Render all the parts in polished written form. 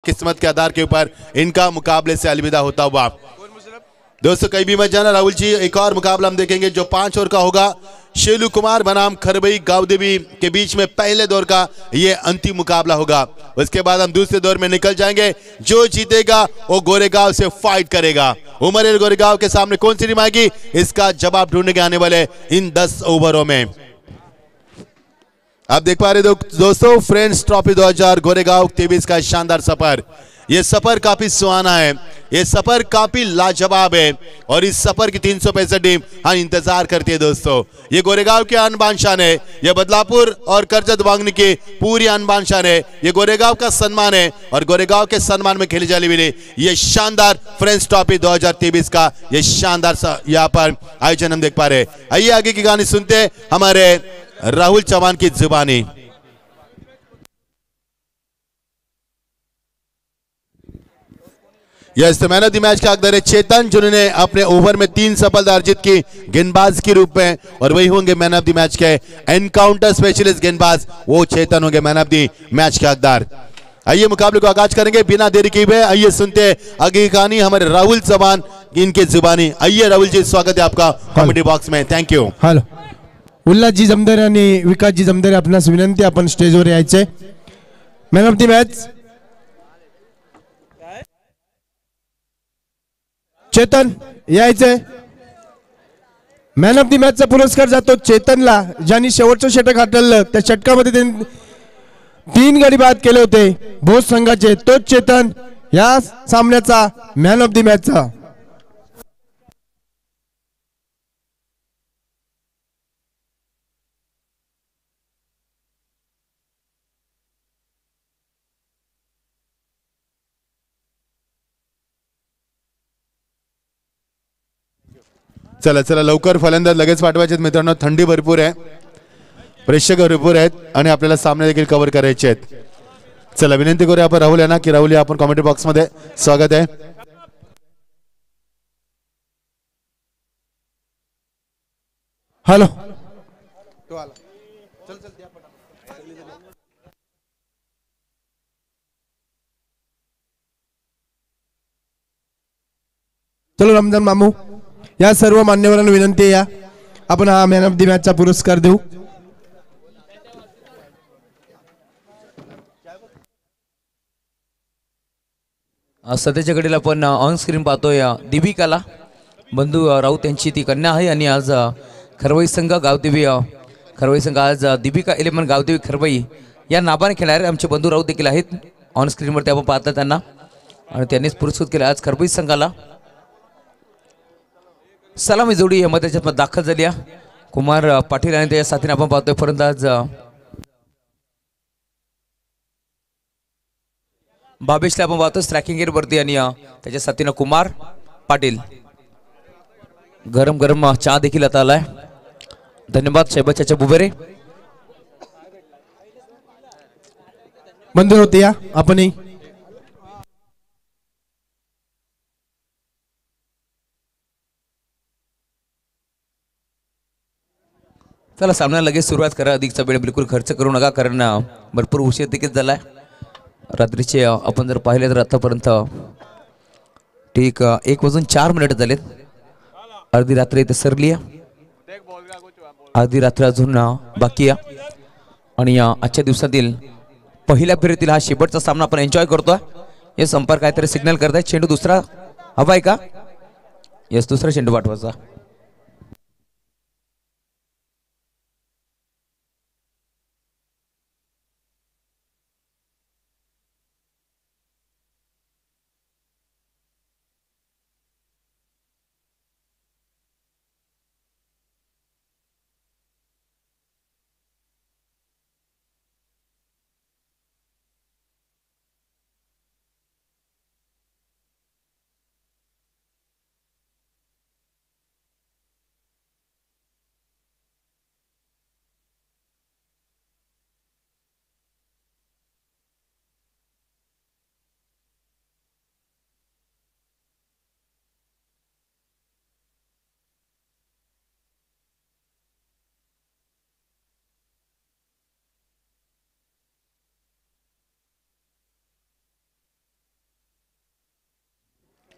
किस्मत के आधार के ऊपर इनका मुकाबले से अलविदा होता हुआ। दोस्तों कहीं भी मत जाना राहुल जी, एक और मुकाबला हम देखेंगे जो 5 ओवर का होगा। शेलू कुमार बनाम खरबई गावदेवी के बीच में पहले दौर का ये अंतिम मुकाबला होगा। उसके बाद हम दूसरे दौर में निकल जाएंगे। जो जीतेगा वो गोरेगांव से फाइट करेगा। उमर गोरेगांव के सामने कौन सी टीम आएगी, इसका जवाब ढूंढने के आने वाले इन 10 ओवरों में। आप देख पा रहे दोस्तों, फ्रेंड्स ट्रॉफी 2000 गोरेगांव 23 का शानदार सफर। ये सफर काफी सुहाना है, ये सफर काफी लाजवाब है और इस सफर की 365 टीम हाँ इंतजार करती है। दोस्तों ये गोरेगांव की आन बान शान है, ये बदलापुर और करजत वांगनी की पूरी आन बान शान है। ये गोरेगांव का सम्मान है और गोरेगांव के सम्मान में खेली जाने वाली ये शानदार फ्रेंड्स ट्रॉफी 2023 का ये शानदार यहाँ पर आयोजन हम देख पा रहे। आइए आगे की कहानी सुनते हैं हमारे राहुल चौहान की जुबानी। Yes, man of the match का हकदार है चेतन, जिन्होंने अपने ओवर में 3 सफलता अर्जित की गेंदबाज के रूप में, और वही होंगे मैन ऑफ द मैच के एनकाउंटर स्पेशलिस्ट गेंदबाज, वो चेतन होंगे मैन ऑफ द मैच के हकदार। आइए मुकाबले को आगाज करेंगे बिना देरी किए हुए। आइए सुनते हैं आगे की कहानी हमारे राहुल चौहान इनके जुबानी। आइए राहुल जी, स्वागत है आपका कॉमेडी बॉक्स में। Thank you. हॅलो, उल्हासजी जमदारे आणि विकासजी जमदारे, आपणास विनंती आपण स्टेजवर यायचे। मॅन ऑफ द मॅच चेतन यायचे। मॅन ऑफ द मॅचचा पुरस्कार जातो चेतनला, ज्यांनी शेवटचं षटक हाकललं। त्या षटकामध्ये त्यांनी 3 गडी बाद केले होते भोज संघाचे। तोच चेतन या सामन्याचा मॅन ऑफ द मॅचचा। चला चला लवकर फलंदाज लगेच पाठवायचे मित्रांनो, थंडी भरपूर आहे, प्रेक्षक भरपूर आहेत आणि आपल्याला सामने देखील कव्हर करायचे आहेत। चला विनंती करूया आपण राहुल यांना की राहुल आपण कॉमेंट्री बॉक्स मध्ये स्वागत आहे। हॅलो, चलो रमजान मामू, या सर्व मान्यवरांना विनंती आहे, या आपण हा मॅन ऑफ द मॅचचा पुरस्कार देऊ। सध्याच्या घडीला आपण ऑन स्क्रीन पाहतोय दीपिकाला बंधू राऊत यांची ती कन्या आहे आणि आज खरवई संघ गावदेवी खरवई संघ आज दीपिका 11 गावदेवी खरवई या नावाने खेळणारे आमचे बंधू राऊत देखील आहेत। ऑन स्क्रीनवरती आपण पाहता त्यांना आणि त्यांनीच पुरस्कृत केला आज खरवई संघाला। सलामी जोडी यामध्ये त्याच्यात दाखल झाली आहे कुमार पाटील आणि त्याच्या साथीने आपण पाहतोय फलंदाज बाबेशला आपण पाहतो स्ट्रायकिंग गेट वरती आणि त्याच्या साथीने कुमार पाटील। गरम गरम चहा देखील आता आलाय। धन्यवाद शैबा चाचा बुबेरे। बंधू होते या आपणही। चला सामन्याला लगेच सुरुवात करा, अधिकचा वेळ बिलकुल खर्च करू नका, कारण भरपूर उशीर देखील झालाय। रात्रीचे आपण जर पाहिले तर आतापर्यंत ठीक 1:04 झालेत। अर्धी रात्र इथे सरली आहे, अर्धी रात्र अजून बाकी आहे आणि आजच्या दिवसातील पहिल्या फेरीतील हा शेवटचा सामना आपण एन्जॉय करतोय। हे संपर्क काहीतरी सिग्नल करताय, चेंडू दुसरा हवा आहे का? यस, दुसरा चेंडू पाठवायचा।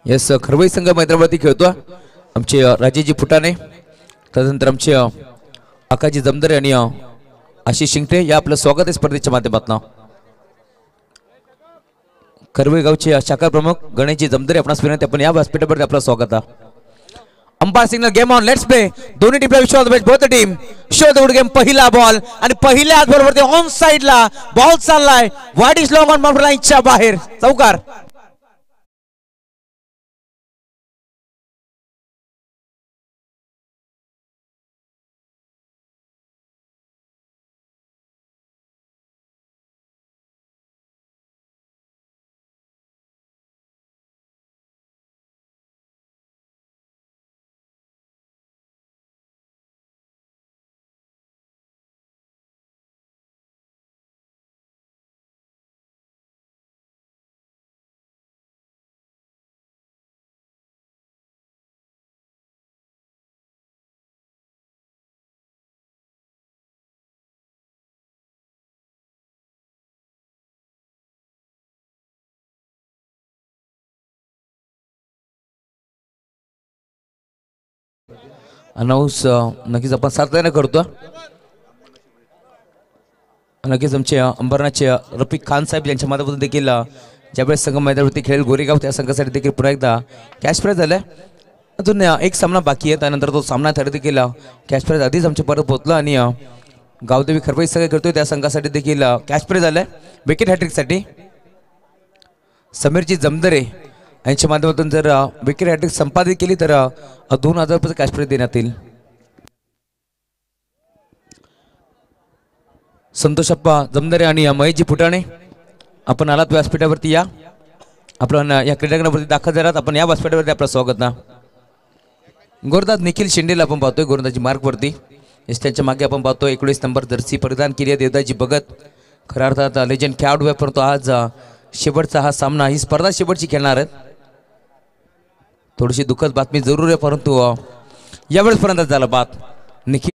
यस खरवई संघ मैदानावरती खेळतो आमचे राजेजी फुटाणे, त्यानंतर आमचे आकाजी जमदरे आणि आशिष शिंगटे या आपलं स्वागत आहे स्पर्धेच्या माध्यमातून। खरवई गावचे शाखा प्रमुख गणेशजी जमदरे आपणास विनंती आपण या व्यासपीठावरती आपलं स्वागत आहे। Umpire signal game on, let's play. दोन्ही टीमला विश्वास best, both team show the good game. पहिला बॉल आणि पहिल्या बॉल वरती ऑन साइडला बॉल चाललाय, wide is long on boundary लाईनच्या बाहेर, चौकार। अनाउन्स नक्कीच आपण सातत्याने करतो। नक्कीच आमचे अंबरनाथचे रफिक खान साहेब यांच्या माध्यमातून देखील ज्यावेळेस संघ मैदानावरती खेळेल गोरेगाव त्या संघासाठी देखील पुन्हा एकदा कॅश प्राइज झालाय। अजून एक सामना बाकी आहे, त्यानंतर तो सामना ठरत देखील कॅश प्राइज आधीच आमच्या परत पोहोचला आणि गावदेवी खरवई संघ करतोय त्या संघासाठी देखील कॅश प्राइज झालाय विकेट हॅट्रिकसाठी। समीरजी जमदरे यांच्या माध्यमातून जर विकेट हॅट्रिक संपादित केली तर 2000 रुपये कॅश प्राइज देण्यात येईल। संतोषप्पा जमदरे आणि महेशजी फुटाणे आपण आलात व्यासपीठावरती या, आपण या क्रीडांगणावरती दाखल झालात, आपण या व्यासपीठावरती आपलं स्वागत ना। गोरदास निखिल शेंडेला आपण पाहतोय गोरदाची मार्कवरती, त्यांच्या मागे आपण पाहतोय 19 नंबर जर्सी परिधान केली आहे देवदाजी भगत, खऱ्या अर्थात लेजंड खेळाडू आहे, परंतु आज शेवटचा हा सामना, ही स्पर्धा शेवटची खेळणार आहेत। थोडीशी दुःखद बातमी जरूर आहे, परंतु यावेळेसपर्यंत झाला बात निखिल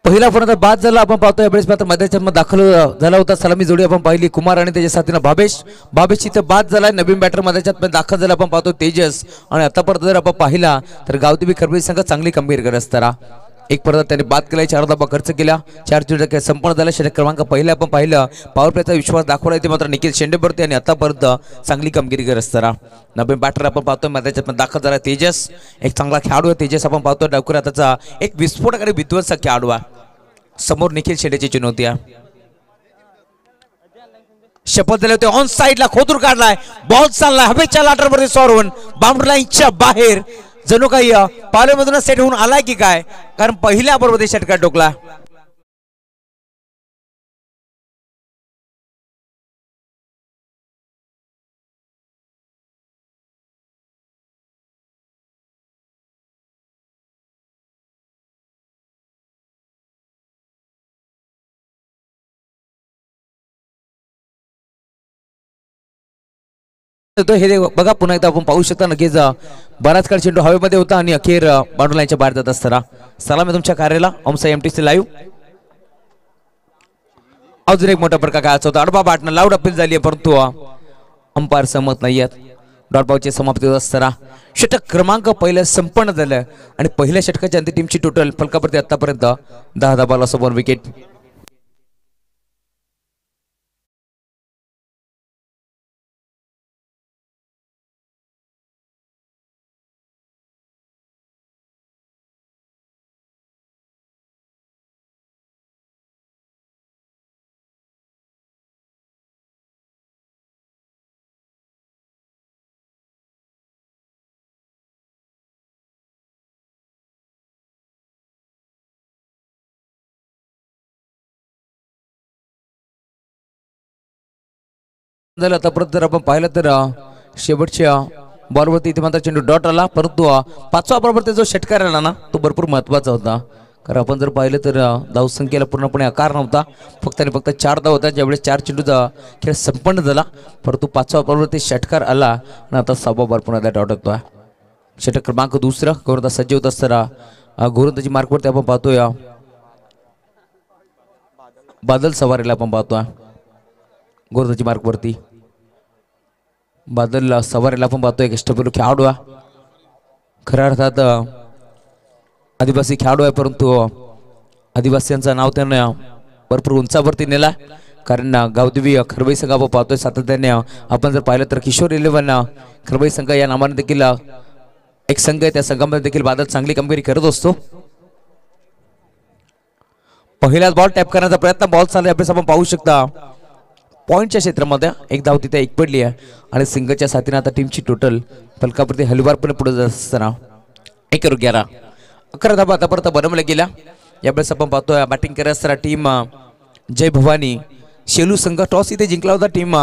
पहिला फलंदाज बाद झाला। आपण पाहतोय यावेळेस मात्र मैदानात दाखल झाला होता, सलामी जोडी आपण पाहिली कुमार आणि त्याच्या साथीने भावेश इथे बाद झालाय। नवीन बॅटर मैदानात दाखल झाला आपण पाहतो तेजस, आणि आतापर्यंत जर आपण पाहिला तर गावदेवी खरवई संघ चांगली कामगिरी करत असताना एक परत त्यांनी बाद केला, 4 धावा खर्च केला, 4 चेंडू संपन्न झाला। षटक क्रमांक पहिला आपण पाहिलं पॉवर प्लेचा विश्वास दाखवला ते मात्र निखिल शेंडेवरती, आणि आतापर्यंत चांगली कामगिरी करत असताना नवीन बॅटर आपण पाहतोय मैदानात दाखल झाला तेजस, एक चांगला खेळाडू आहे तेजस। आपण पाहतोय डावखुरा त्याचा एक विस्फोटकारी विध्वंसक खेळाडू आहे, समोर निखिल शेंडेची चुनौती आहे। शपथ दिले होते, ऑन साइडला खोदून काढलाय, बॉल चाललाय हवेच्या लाटांवरती सॉरवून बाउंड्री लाईनच्या बाहेर, जणू काही पावलेमधून सेट होऊन आलाय की काय, कारण पहिल्या बरोबर षटकार टोकला। हे बघा पुन्हा एकदा आपण पाहू शकता, नक्कीच बराच काळ चेंडू हवेमध्ये होता आणि अखेर बाउंड्री लाईनच्या बाहेर जात असताना सलाम तुमच्या कार्याला ओमसा एमटीसी लाईव्ह। अजून एक मोठा प्रकार काय होता, अडबा बाटणं लाऊड अपील झाली आहे, परंतु अंपायर सहमत नाही आहेत। डॉट बॉलची समाप्ती होत असताना षटक क्रमांक पहिलं संपन्न झालं आणि पहिल्या षटकाच्या अंतिम टीमची टोटल फलकावरती आतापर्यंत 10 धावा सोबत विकेट. झालं आतापर्यंत जर आपण पाहिलं तर शेवटच्या बॉलवरती इथे मात्र चेंडू डॉट आला, परंतु 5व्या बॉलवरती जो षटकार आला ना तो भरपूर महत्वाचा होता. कारण आपण जर पाहिलं तर धावसंख्येला पूर्णपणे आकार नव्हता, फक्त आणि फक्त 4 धाव होता ज्यावेळेस 4 चेंडूचा खेळ संपन्न झाला. परंतु 5व्या बॉलवरती षटकार आला आणि आता 6वा बॉल पुन्हा डॉट होतोय. षटक क्रमांक 2 गोलंदाज सज्ज होत असताना गोलंदाजी मार्कवरती आपण पाहतोय बादल सवारीला आपण पाहतोय. गोलंदाजी मार्कवरती बादल सवारीला आपण पाहतोय. कष्टपरू खेळाडू आहे, खऱ्या अर्थात आदिवासी खेळाडू आहे, परंतु आदिवासींचं नाव त्यानं भरपूर उंचावरती नेला. कारण गावदेवी खरबई संघ आपण पाहतोय सातत्याने. आपण जर पाहिलं तर किशोर 11 खरबई संघ या नावाने देखील एक संघ आहे, त्या संघामध्ये देखील बादल चांगली कामगिरी करत असतो. पहिलाच बॉल टॅप करण्याचा प्रयत्न, बॉल चालला अभ्यास आपण पाहू शकता. पॉईंटच्या क्षेत्रामध्ये एक धाव तिथे एक पडली आहे आणि सिंगलच्या साथीने आता टीमची टोटल फलकावरती हलवारपणे पुढे जात असताना 1-11 11 धावा आतापर्यंत बनवल्या गेल्या. यावेळेस आपण पाहतोय बॅटिंग करत असताना टीम जय भवानी शेलू संघ टॉस इथे जिंकला होता. टीम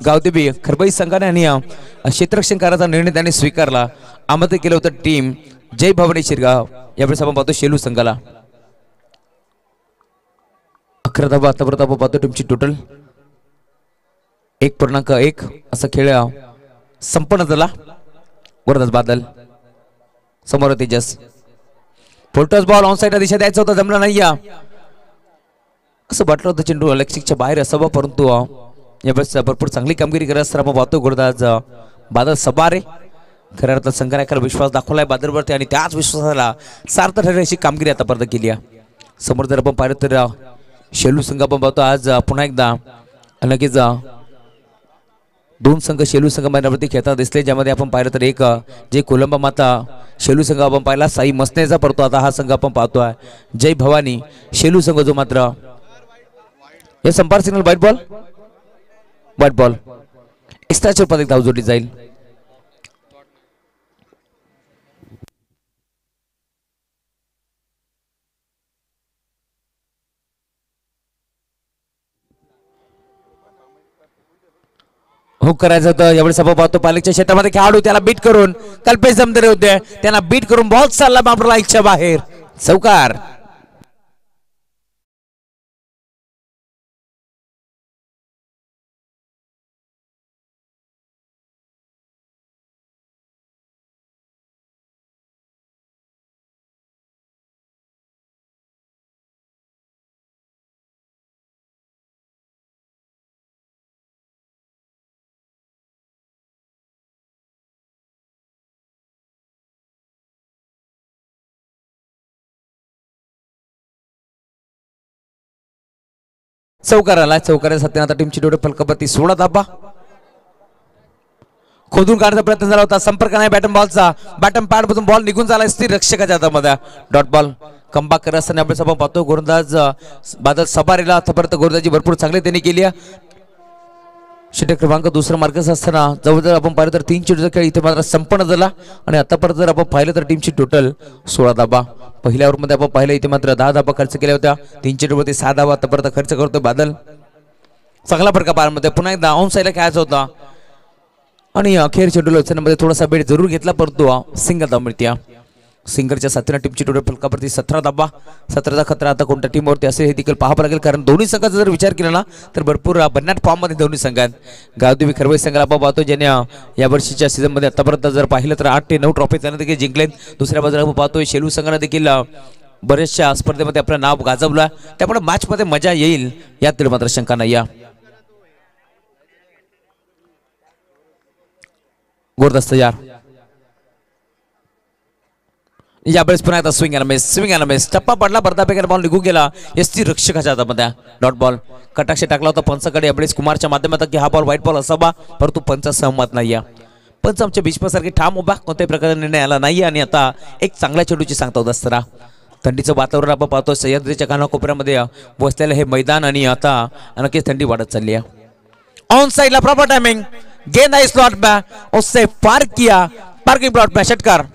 गावदेवी खरबई संघाने आणि क्षेत्ररक्षण करायचा निर्णय त्याने स्वीकारला. आमंत्रित केलं होतं टीम जय भवानी शिरगाव. यावेळेस आपण पाहतो शेलू संघाला 11 धावा आतापर्यंत आपण पाहतो टीमची टोटल 1.1 असा खेळ संपन्न झाला. गोलंदाज बादल समोर तेजस. फुलटॉस बॉल ऑन साईडला दिशा द्यायचा होता, जमला नाही. असं वाटलं होतं चेंडू इलेक्ट्रिकच्या बाहेर असावा, परंतु यावेळेस भरपूर चांगली कामगिरी करत असताना आपण पाहतो गोलंदाज बादल सबारे. खऱ्या अर्थात संघाने एखादा विश्वास दाखवलाय बादलवरती आणि त्याच विश्वासाला सार्थ ठरेल अशी कामगिरी आतापर्यंत केली आहे. समोर जर आपण पाहिलं तर शेलू संघ आपण पाहतो आज पुन्हा एकदा नक्कीच 2 संघ शेलू संघ मैदानावरती खेळताना दिसले, ज्यामध्ये आपण पाहिलं तर एक जे कोलंबा माता शेलू संघ आपण पाहिला साई मसनेचा, परंतु आता हा संघ आपण पाहतोय जय भवानी शेलू संघ जो मात्र हे संपार सिग्नल व्हाईट बॉल एक्स्ट्राच्या रूपात एक धाव जोडली जाईल. हुक करायचं होतं. यावेळेस आपण पाहतो पालकच्या क्षेत्रामध्ये खेळाडू त्याला बीट करून कल्पेश जमदरे होते, त्यांना बीट करून बॉल चालला मापला इच्छा बाहेर चौकार. चौकाराला चौकारा सत्याने आता टीमची टोटल फलकावरती 16 धावा. खोदून काढण्याचा प्रयत्न झाला होता, संपर्क नाही बॅटम बॉलचा. बॅटम पॅड मधून बॉल निघून झाला स्थिर रक्षकाच्या हातामध्ये. डॉट बॉल कमबॅक करत असताना आपण आपण पाहतो गोलंदाज बादल सबारेला आतापर्यंत गोलंदाजी भरपूर चांगली त्यांनी केली आहे. षटक क्रमांक 2 मार्कस असताना जवळजवळ आपण पाहिलं तर 3 चेंडूचा खेळ इथे मात्र संपन्न झाला आणि आतापर्यंत जर आपण पाहिलं तर टीमची टोटल 16 धावा. पहिल्या ओव्हरमध्ये आपण पाहिलं इथे मात्र 10 धावा खर्च केल्या होत्या. 3 चेंडूवरती 6 धावा आतापर्यंत खर्च करतोय बादल. चांगला फरक पारमध्ये पुन्हा एकदा ऑन साईडला खेळायचा होता आणि अखेर चेंडूला उचलण्यामध्ये थोडासा बेट जरूर घेतला, परंतु सिंगल धाव मिळते. सिंगलच्या साथीने टीमची टोटल फलकावरती 17 धावा. 17चा खतरा आता कोणत्या टीमवरती असेल हे देखील पाहावं लागेल, कारण दोन्ही संघाचा जर विचार केला ना तर भरपूर भन्नाट फॉर्ममध्ये दोन्ही संघात. गावदेवी खरबई संघाला आपण पाहतो ज्याने या वर्षीच्या सीझनमध्ये आतापर्यंत जर पाहिलं तर 8 ते 9 ट्रॉफी त्याने देखील जिंकलेत. दुसऱ्या बाजूला आपण पाहतोय शेलू संघाने देखील बऱ्याचशा स्पर्धेमध्ये आपलं नाव गाजवलं, त्यामुळे मॅचमध्ये मजा येईल यात मात्र शंका नाही. गोरदास तयार. यावेळेस पुन्हा एकदा स्विंग अँड मिस टप्पा पडला. बर्दापेकर बॉल निघून गेला एसटी रक्षकाच्या हातामध्ये. डॉट बॉल कटाक्ष टाकला होता पंचाकडे यावेळेस कुमारच्या माध्यमातून की हा बॉल व्हाईट बॉल असावा, परंतु पंच सहमत नाहीये. पंच आमच्या भीष्मासारखे ठाम उभा कोणत्याही प्रकारचा निर्णय आला नाही. आणि आता एक चांगल्या चेंडूची सांगता होत असताना थंडीचं वातावरण आपण पाहतो. सह्याद्रीच्या कानाकोपऱ्यामध्ये बसलेलं हे मैदान आणि आता नक्कीच थंडी वाढत चालली आहे. ऑन साइडला प्रॉपर टाइमिंग. गेंद आहे स्लॉट में, उससे पार किया. पार्किंग प्लॉट में षटकार.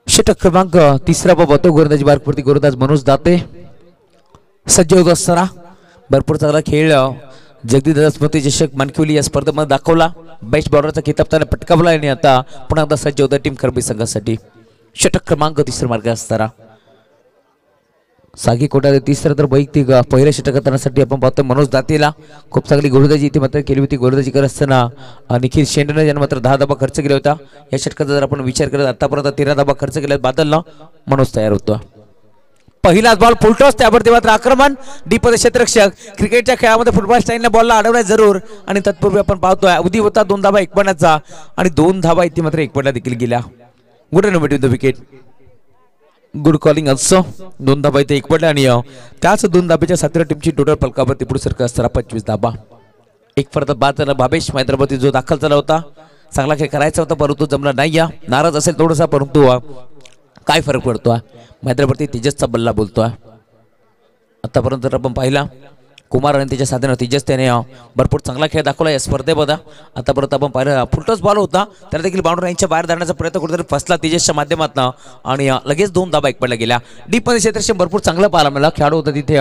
षटक क्रमांक तिसरा बघतो. गोलंदाजी बारकवरती गोलंदाज मनोज दाते सज्ज होत असताना भरपूर चांगला खेळ जगदीदादा स्मृती चषक मानकिवली या स्पर्धेमध्ये दाखवला. बेस्ट बॉलरचा किताब त्याने पटकावला आणि आता पुन्हा एकदा सज्ज होता टीम खरबी संघासाठी. षटक क्रमांक तिसरा मार्ग असताना सागी कोटा तिसरा तर वैयक्तिक पहिल्या षटक करण्यासाठी आपण पाहतोय मनोज दातेला खूप चांगली गोलंदाजी इथे मात्र केली होती. गोलंदाजी करत असताना निखिल शेंडेने ज्याने मात्र 10 धाबा खर्च केला होता. या षटकाचा जर आपण विचार करत आतापर्यंत 13 धाबा खर्च केला. बादलला मनोज तयार होतो. पहिलाच बॉल फुलटॉस त्यावरती मात्र आक्रमण. डीपमध्ये क्षेत्ररक्षक. क्रिकेटच्या खेळामध्ये फुटबॉल स्टाईलने बॉलला अडवलाय जरूर आणि तत्पूर्वी आपण पाहतोय अवधी होता 2 धाबा 1 पडण्याचा आणि 2 धाबा इथे मात्र 1 पडला देखील गेल्या. Good innovative the wicket. Good calling असो. 2 धाबा इथे 1 पडला आणि त्याच 2 धाब्याच्या सातव्या टीमची टोटल फलकावरती पुढे सरकत असताना 25 धाबा. एक फरक बाद झाला. भावेश मैदानावरती जो दाखल झाला होता चांगला खेळ करायचा होता परंतु जमला नाही. या नाराज असेल थोडासा परंतु काय फरक पडतोय. मैदानावरती तेजसचा बल्ला बोलतोय. आतापर्यंत जर आपण पाहिला कुमार आणि त्याच्या साधनं तेजस त्याने भरपूर चांगला खेळ दाखवला या स्पर्धेमध्ये. आतापर्यंत आपण पाहिलं फुलटॉस बॉल होता त्याला देखील बाउंड्री लाईनच्या बाहेर जाण्याचा प्रयत्न कुठेतरी फसला तेजसच्या माध्यमातून आणि लगेच 2 धाबा 1 पडला गेल्या. डीप मध्ये क्षेत्ररक्षण भरपूर चांगलं पाहायला मला खेळाडू होता तिथे.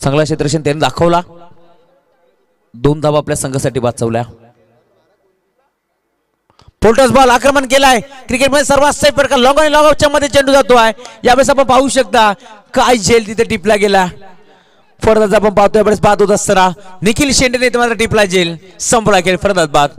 चांगला क्षेत्ररक्षण त्याने दाखवला. 2 धाबा आपल्या संघासाठी वाचवल्या. फुलटॉस बॉल आक्रमण केलाय. क्रिकेटमध्ये सर्वात सेफ प्रकार लॉंग आणि लॉंग आउटच्या मध्ये चेंडू जातोय. यावेळेस आपण पाहू शकता काय झेल तिथे टिपला गेला. फरदाज आपण पाहतोय यावेळेस बाद होत असताना निखिल शेंडेने मात्र टिपला झेल. संपला खेळ. फरदाज बाद.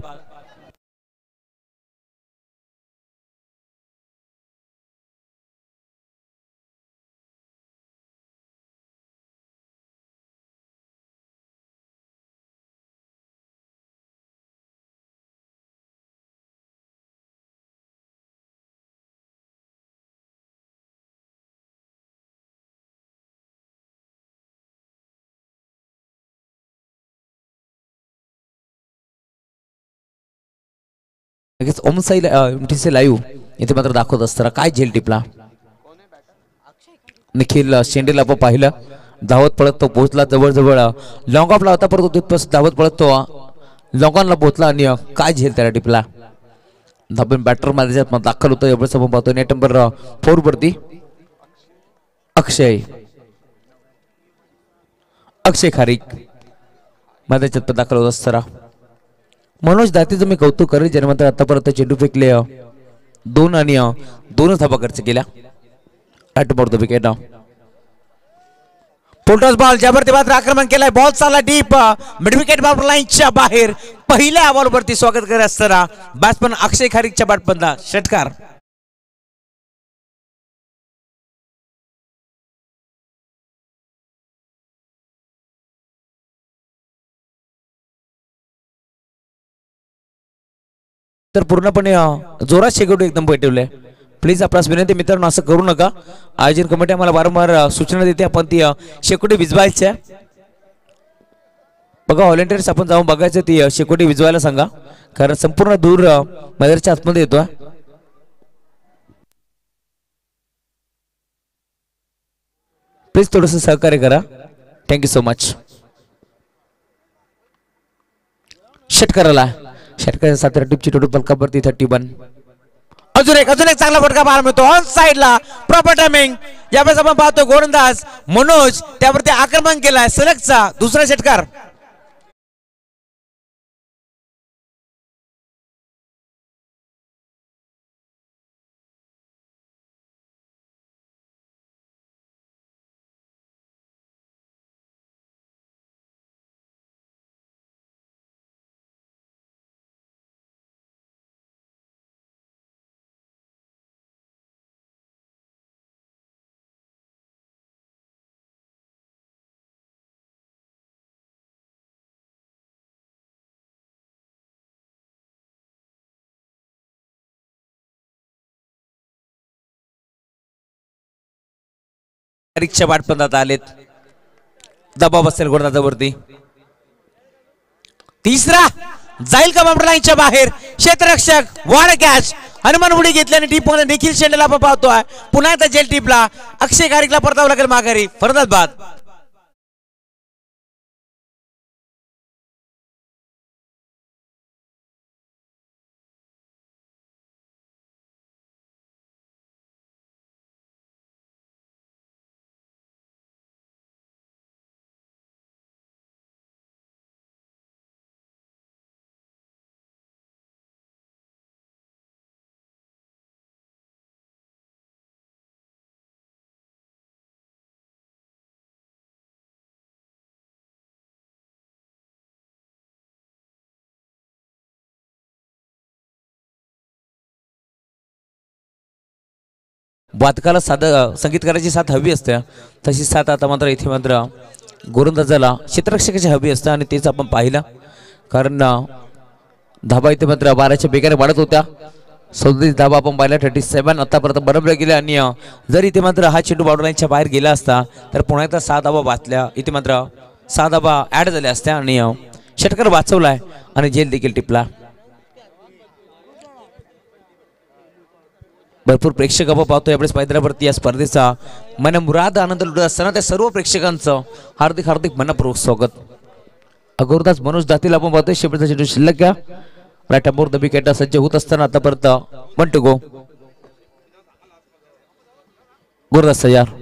लगेच ओम साई लाईव्ह इथे मात्र दाखवत असताना काय झेल टिपला. निखिल शेंडेला आपण पाहिलं धावत पळत तो पोहोचला जवळजवळ लॉंग ऑफला होता परंतु तिथपासून धावत पळत तो लॉंग ऑनला पोहोचला आणि काय झेल त्याला टिपला. धाबन बॅटर मध्ये दाखल होतो. एवढंच आपण पाहतो नेट नंबर 4 वरती अक्षय खारीक माझ्या दाखल होत असताना मनोज दातेचं मी कौतुक करेल ज्याने मात्र आतापर्यंत चेंडू फेकले 2 आणि 2 धाबा खर्च केल्या. At the wicket. Full toss ball ज्यावरती मात्र आक्रमण केलंय. बॉल चालला डीप मिड विकेट बाउंड्री लाईनच्या बाहेर. पहिल्या बॉलवरती स्वागत करत असताना बॅट्समन अक्षय खारीकच्या बॅटमधला षटकार. तर पूर्णपणे जोरात शेगडू एकदम पेटवले. प्लीज आपणास विनंती मित्रांनो, असं करू नका. आयोजन कमिटी आम्हाला वारंवार सूचना देते, आपण ती शेकोटी भिजवायची आहे. बघा व्हॉलेंटियर्स, आपण जाऊन बघायचं ती शेकोटी भिजवायला सांगा, कारण संपूर्ण दूर मैदानाच्या आतमध्ये येतोय. प्लीज थोडस सहकार्य करा. Thank you so much. षटकाराला षटकाराच्या 7 टिपची टोटल पलकावरती 31. अजून एक चांगला फटका पाहायला मिळतो ऑन साइडला. Proper timing. यावेळेस आपण पाहतो गोलंदाज मनोज त्यावरती आक्रमण केलाय. सलगचा दुसरा षटकार. रिक्षा वाटपणात आलेत. दबाव बसेल गोलंदाजावरती. तिसरा जाईल का बाउंड्री लाईनच्या बाहेर. क्षेत्ररक्षक वाड कॅच. हनुमान उडी घेतल्याने टीप मध्ये निखिल शेंडेला आपण पाहतोय. पुन्हा एकदा जेल टीपला अक्षय गारिकला परतावं लागेल माघारी. फरदात बाद. वादकाला संगीतकाराची साथ हवी असते, तशी साथ आता मात्र इथे मात्र गोलंदाजाला क्षेत्ररक्षकाची हवी असते आणि तेच आपण पाहिलं. कारण धाबा इथे मात्र 12च्या बेगाने वाढत होत्या. 37 धाबा आपण पाहिला. 37 आतापर्यंत बरोबर गेले आणि जर इथे मात्र हा चेंडू बाउंड्री लाईनच्या बाहेर गेला असता तर पुन्हा एकदा 6 धाबा वाचल्या. इथे मात्र 6 धाबा ऍड झाल्या असत्या आणि षटकार वाचवलाय आणि जेल देखील टिपला. भरपूर प्रेक्षक आपण पाहतो यावेळेस मैदानावरती. या स्पर्धेचा मनमुराद आनंद लुटत असताना त्या सर्व प्रेक्षकांचं हार्दिक हार्दिक मनपूर्वक स्वागत. अगोदरच मनोज दातील आपण पाहतोय. शेवटचा चेंडू शिल्लक घ्या. राईट अँड द विकेट सज्ज होत असताना आतापर्यंत 1 to go. गुरुदास तयार.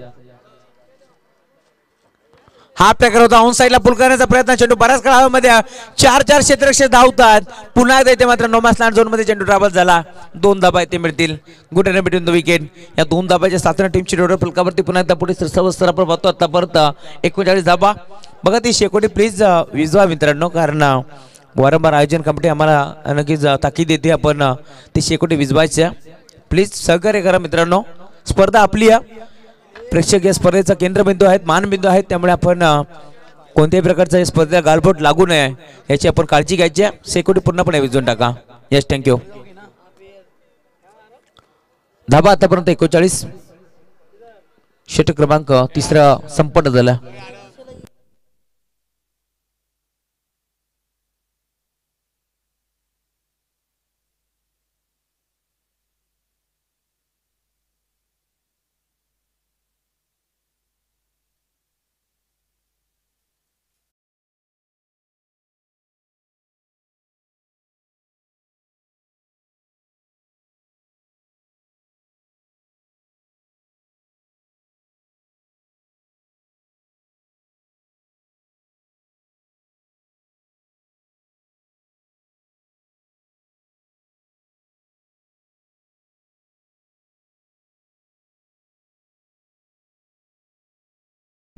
हा प्रकार होता ऑन साइडला पुल करण्याचा प्रयत्न. चेंडू बऱ्याच काळ हवेमध्ये. 4 क्षेत्ररक्षक धावतात. पुन्हा एकदा इथे मात्र नोमॅस लँड झोन मध्ये चेंडू ट्रॅव्हल झाला. 2 धाबा इथे मिळतील. Good run between the wicket. या 2 धाबाच्या 7व्या टीमची टोटल फलकावरती पुन्हा एकदा पुढे सरसवस्थर आपण पाहतो. आतापर्यंत 39 धाबा. बघा ती शेकोटी प्लीज विजवा मित्रांनो, कारण वारंवार आयोजन कमिटी आम्हाला नक्कीच ताकीद देते आपण ती शेकोटी विजवायची. प्लीज सहकार्य करा मित्रांनो. स्पर्धा आपली आहे. प्रेक्षक या स्पर्धेचा केंद्रबिंदू आहेत, मानबिंदू आहेत. त्यामुळे आपण कोणत्याही प्रकारचा स्पर्धेला गालबोट लागू नये याची आपण काळजी घ्यायची आहे. शेकोटी पूर्णपणे विजवून टाका. Yes, thank you. धाबा आतापर्यंत 39. षटक क्रमांक 3 संपन्न झाला.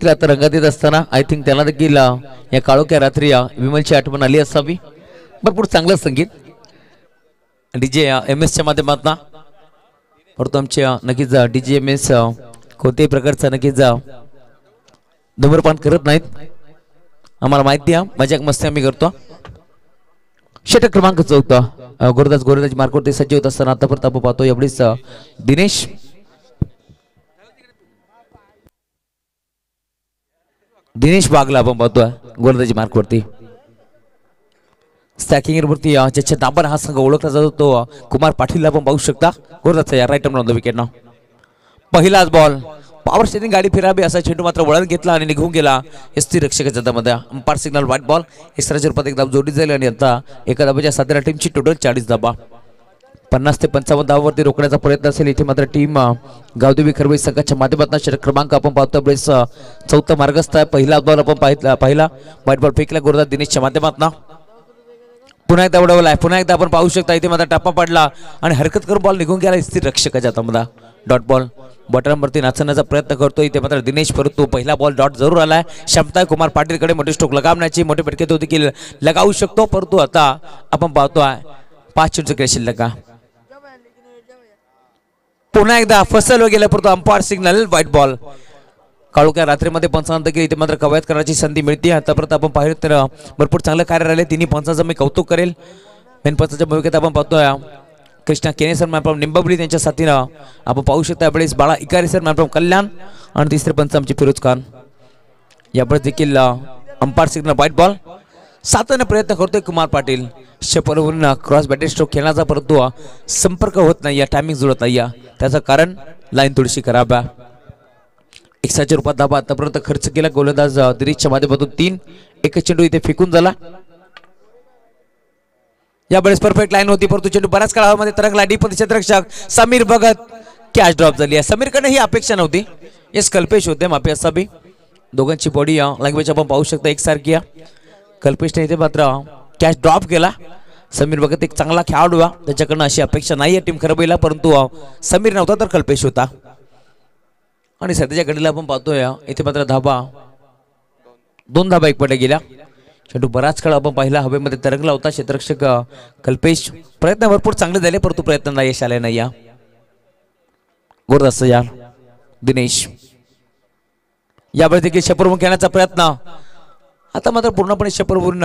आता रंगात येत असताना आय थिंक त्याला देखील या काळोख्या रात्री विमलची आठवण आली असावी. भरपूर चांगलं संगीत डीजे एम एसच्या माध्यमातून. परंतु आमच्या नक्कीच डीजे एम एस कोणत्याही प्रकारचा नक्कीच धूम्रपान करत नाहीत. आम्हाला माहिती आहे. मजाक मस्ती आम्ही करतो. षटक क्रमांक 14 गोरदास गोरेदाची मार्कवरती सज्ज होत असताना आतापर्यंत आपण पाहतो एवढीच दिनेश बागला आपण पाहतोय गोरदाची मार्कवरती स्टॅकिंग वरती ज्याच्या दाबान हा संघ ओळखला जातो तो कुमार पाटील आपण पाहू शकता गोरदाचा या राईट ऑन द विकेट ना पहिलाच बॉल पॉवर स्टेरिंग गाडी फिरावी असा चेंडू मात्र वळण घेतला आणि निघून गेला एसटी रक्षकाच्या दाबामध्ये अंपायर सिग्नल व्हाईट बॉल एक्स्ट्राच्या रूपात एक धाव जोडली जाईल आणि आता एका धाबाच्या साधारण टीमची टोटल 40 धाबा 50 ते 55 धावावरती रोखण्याचा प्रयत्न असेल इथे मात्र टीम गावदेवी खरवई संघाच्या माध्यमातून षटक क्रमांक आपण पाहतो बरेच चौथा मार्गस्थ आहे पहिला बॉल आपण पाहिला व्हाईट बॉल फेकला गोरदास दिनेशच्या माध्यमातून पुन्हा एकदा उडवलाय पुन्हा एकदा आपण पाहू शकता इथे मात्र टप्पा पडला आणि हरकत करून बॉल निघून गेला स्थिर रक्षकाच्या हातामध्ये डॉट बॉल बॉटमवरती नाचण्याचा प्रयत्न करतो इथे मात्र दिनेश परंतु पहिला बॉल डॉट जरूर आलाय क्षमता कुमार पाटीलकडे मोठे स्ट्रोक लगावण्याची मोठे फटके तो देखील लगावू शकतो परंतु आता आपण पाहतोय 5 चेंडूचे क्रेश शिल्लक पुन्हा एकदा फसवलं गेलं परंतु अंपायर सिग्नल व्हाईट बॉल काळोख्या रात्रीमध्ये पंचांत केली इथे मात्र कवायत करण्याची संधी मिळते आतापर्यंत आपण पाहिलं तर भरपूर चांगलं कार्य राहिले तिन्ही पंचांचं मी कौतुक करेल मेन पंचाच्या भूमिकेत आपण पाहतोय कृष्णा केनेसर मॅप्रॉम निंबाबली त्यांच्या साथीनं आपण पाहू शकता यावेळेस बाळा इकारी सर मॅप्रॉम कल्याण आणि तिसरे पंच आमचे फिरोज खान यावेळेस देखील अंपायर सिग्नल व्हाईट बॉल सातत्याने प्रयत्न करतोय कुमार पाटील शेपरवरून क्रॉस बॅटेड स्ट्रोक खेळण्याचा परंतु संपर्क होत नाही या टायमिंग जुळत नाही त्याचं कारण लाईन थोडीशी खराब आहे एक्स्ट्राच्या रूपात धाबा आतापर्यंत खर्च केला गोलंदाज दिनेशच्या माध्यमातून 3 एक चेंडू इथे फेकून झाला यावेळेस परफेक्ट लाईन होती परंतु चेंडू बऱ्याच काळामध्ये तरंगला डीप क्षेत्ररक्षक समीर भगत कॅच ड्रॉप झाली आहे समीरकडे ही अपेक्षा नव्हती येस कल्पेश होते माफी असावी दोघांची बॉडी लँग्वेज आपण पाहू शकता एकसारखी कल्पेशने इथे मात्र कॅच ड्रॉप केला समीर भगत एक चांगला खेळाडू त्याच्याकडनं अशी अपेक्षा नाही आहे टीम खरबईला परंतु समीर नव्हता तर कल्पेश होता आणि सध्याच्या घडीला आपण पाहतोय इथे मात्र धाबा 2 धाबा एक पडे गेल्या चेंडू बराच काळ आपण पाहिला हवेमध्ये तरंगला होता क्षेत्ररक्षक कल्पेश प्रयत्न भरपूर चांगले झाले परंतु प्रयत्नांना यश आले नाही गोरदास या दिनेश यावेळी देखील शेपरवरून खेळण्याचा प्रयत्न आता मात्र पूर्णपणे शेपरवरून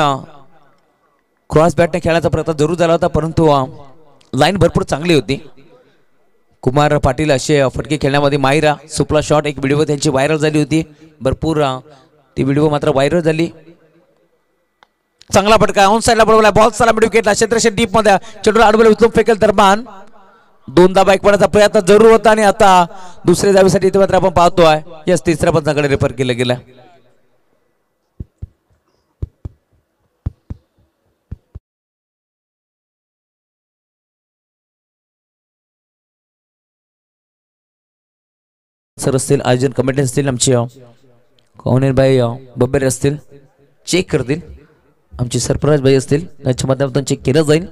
क्रॉस बॅटने खेळण्याचा प्रयत्न जरूर झाला होता परंतु लाईन भरपूर चांगली होती कुमार पाटील असे फटके खेळण्यामध्ये माहिरा सुपला शॉट एक व्हिडिओ त्यांची व्हायरल झाली होती भरपूर ती व्हिडिओ मात्र व्हायरल झाली चांगला फटका ऑन साइडला बळवला बॉल चला मिड विकेटला क्षेत्ररक्षक डीप मध्ये चेंडू आडवले उचलून फेकेल दरम्यान 2 धाबा एक पडायचा प्रयत्न जरूर होता आणि आता दुसऱ्या धावेसाठी इथे मात्र आपण पाहतोय यस तिसऱ्या पंचाकडे रेफर केलं गेलं सर असतील आयोजन कमिटी असतील आमचे कौनेर भाई बब्बेर असतील चेक करतील आमचे सरफराज भाई असतील त्याच्या माध्यमातून चेक केलं जाईल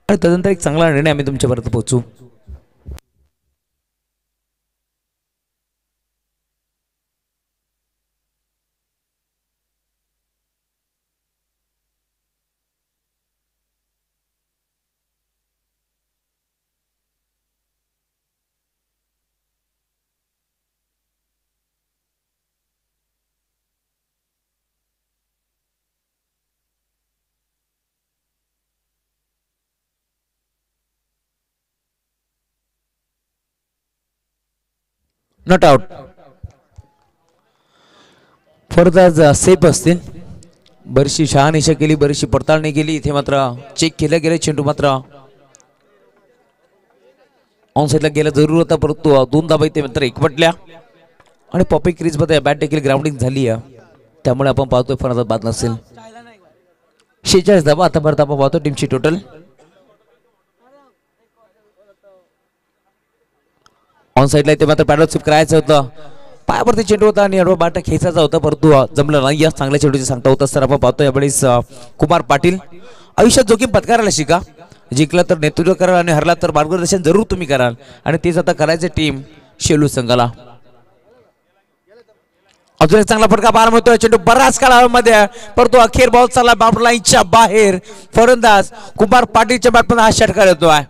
आणि त्यानंतर एक चांगला निर्णय आम्ही तुमच्यापर्यंत पोहोचू नॉट आउट फरदाज सेफ असतील बरीचशी शहानिशा केली बरीचशी पडताळणी केली इथे मात्र चेक केलं गेलं चेंडू मात्र ऑन साइडला गेला जरूर होता परंतु 2 धाबा इथे मात्र एकवटल्या आणि पॉपी क्रीज मध्ये बॅट देखील ग्राउंडिंग झाली त्यामुळे आपण पाहतोय फरदाज बाद नसेल 46 धाबा आतापर्यंत आपण पाहतो टीमची टोटल ऑन साइडला इथे मात्र पॅडल स्वीप करायचं होतं पायावरती चेंडू होता आणि अडवा बाटा खेचायचा होता परंतु जमलं नाही या चांगल्या चेंडूची सांगता होता सर आपण पाहतो यावेळेस कुमार पाटील आयुष्यात जोखीम पत्करायला शिका जिंकला तर नेतृत्व कराल आणि हरला तर मार्गदर्शन जरूर तुम्ही कराल आणि तेच आता करायचे टीम शेलू संघाला अजून एक चांगला फटका पाहायला मिळतोय चेंडू बराच काळामध्ये परंतु अखेर बॉल चालला बाउंड्री लाईनच्या बाहेर फलंदाज कुमार पाटीलच्या बॅटमध्ये हा षटकार येतोय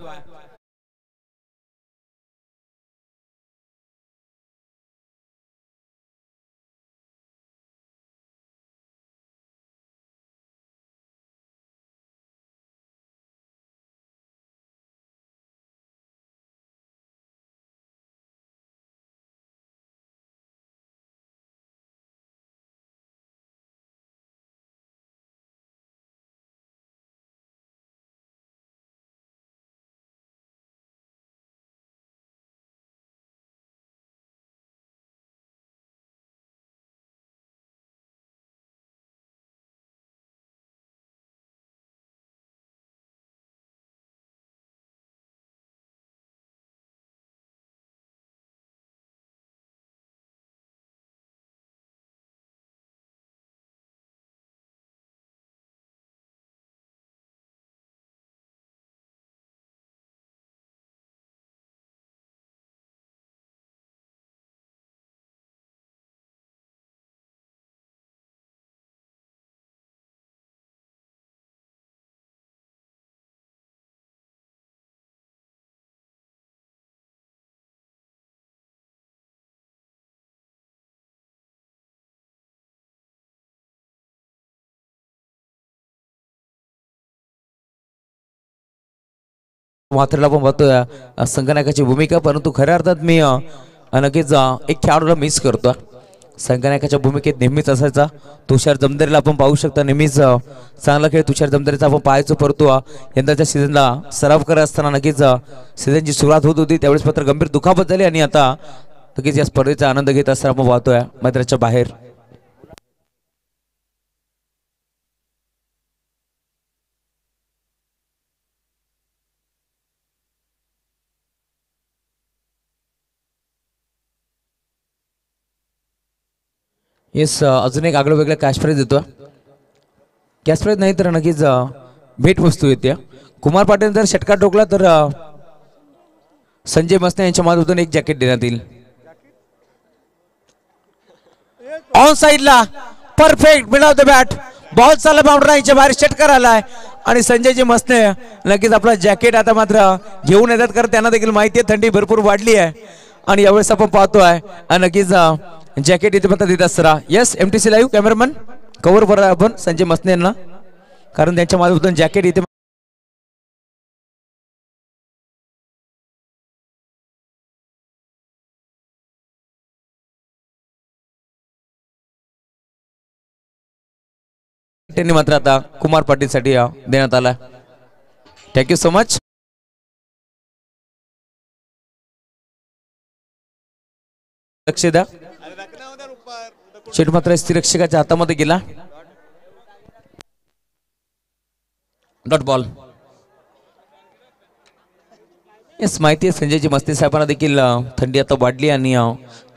मात्रेला पण बघतोय संगणकाची भूमिका, परंतु खऱ्या अर्थात मी नक्कीच एक खेळाडूला मिस करतो. संगणकाच्या भूमिकेत नेहमीच असायचा तुषार जमदारेला आपण पाहू शकता. नेहमीच चांगला खेळ तुषार जमदारेचा आपण पाहायचो, परंतु यंदाच्या सीझनला सराव करत असताना नक्कीच सीझनची सुरुवात होत होती त्यावेळेस मात्र गंभीर दुखापत झाली आणि आता नक्कीच या स्पर्धेचा आनंद घेत असताना आपण पाहतोय मैदानाच्या बाहेर. येस, अजून एक आगळं वेगळं कॅश प्राईज देतो. कॅश प्राईज नाही तर नक्कीच भेट वस्तू येते. कुमार पाटील जर षटकार ठोकला तर संजय मसने यांच्या माध्यमातून एक जॅकेट देण्यात येईल. ऑन साइडला perfect mid of the bat ball चालला बाउंड्रीच्या बाहेर षटकार आलाय आणि संजयजी मसने नक्कीच आपला जॅकेट आता मात्र घेऊन येतात, कारण त्यांना देखील माहिती आहे थंडी भरपूर वाढली आहे आणि यावेळेस आपण पाहतोय नक्कीच जॅकेट इथे मात्र देत असताना. Yes, MTC live cameraman cover करा आपण संजय मसने यांना, कारण त्यांच्या माध्यमातून जॅकेट इथे त्यांनी मात्र आता कुमार पाटील साठी देण्यात आला. Thank you so much. लक्ष द्या, चेंडू मात्र स्थिरक्षकाच्या हातामध्ये गेला. Dot ball. येस, माहिती आहे संजयजी मस्ते साहेबांना देखील थंडी आता वाढली आणि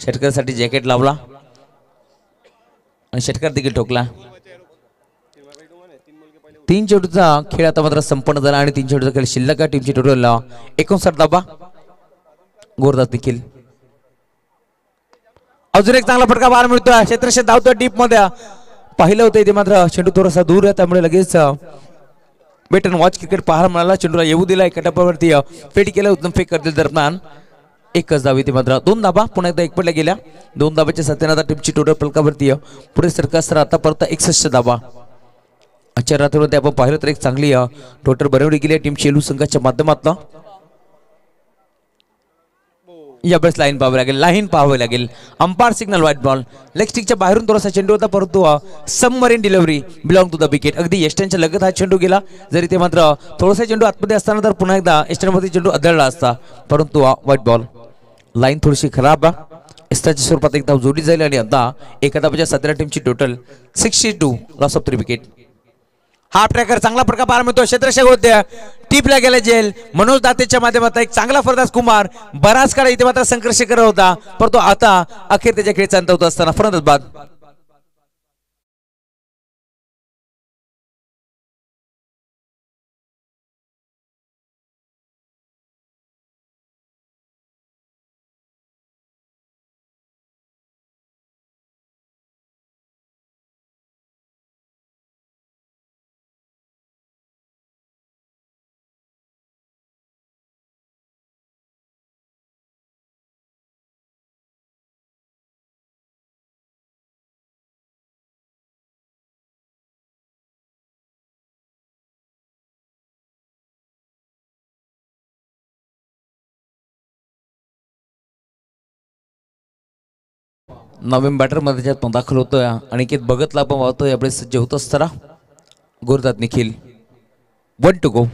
षटकारासाठी जॅकेट लावला आणि षटकार देखील ठोकला. 3 चेंडूचा खेळ आता मात्र संपन्न झाला आणि 3 चेंडूचा खेळ शिल्लक आहे. टीमची टोटल 59 धाबा. गोरदास देखील अजून एक चांगला फटका बाहेर मिळतोय. क्षेत्रक्षक धावतोय डीप मध्ये. पाहिलं होतं इथे मात्र चेंडू थोडासा दूर आहे, त्यामुळे लगेच बेट अँड वॉच क्रिकेट पाहायला मिळाला. चेंडूला येऊ दिला, एका टप्प्यावरती फेट केलं. उत्तम फेक करतील दरम्यान एकच धाव इथे मात्र 2 धाबा पुन्हा एकदा एक पडल्या गेल्या. 2 धाबाच्या साथीने आता टीमची टोटल फलकावरती पुढे सरकार आता परत 61 धाबा. आजच्या रात्रीमध्ये आपण पाहिलं तर एक चांगली टोटल बनवली गेली आहे टीम शेलू संघाच्या माध्यमातून. यावेळेस लाईन पाहावी लागेल. Umpire signal wide ball. Leg स्टिकच्या बाहेरून थोडासा चेंडू होता, परंतु submarine delivery belong to the wicket. अगदी एस्टनच्या लगत हा चेंडू गेला. जरी ते मात्र थोडासा चेंडू आतमध्ये असताना तर पुन्हा एकदा एस्टनमध्ये चेंडू आदळला असता, परंतु व्हाईट बॉल. लाईन थोडीशी खराब. एस्टनच्या स्वरूपात एक धाव जोडली जाईल आणि आता एका धावाच्या साथीने टीमची total 62 loss of 3 wicket. Half tracker चांगला फटका पाहायला मिळतो. क्षेत्रक्षक होते, टीपला गेला जेल. मनोज दातेच्या माध्यमातून एक चांगला फलंदाज कुमार बराच काळ इथे मात्र संघर्ष करत होता, परंतु आता अखेर त्याच्या खेळचा अंत होत असताना फलंदाज बाद. नवीन बॅटर मध्ये ज्यात दाखल होतोय अनिकेत भगतला आपण पाहतोय. यावेळेस सज्ज होत असताना गोरदात निखिल. 1 to go.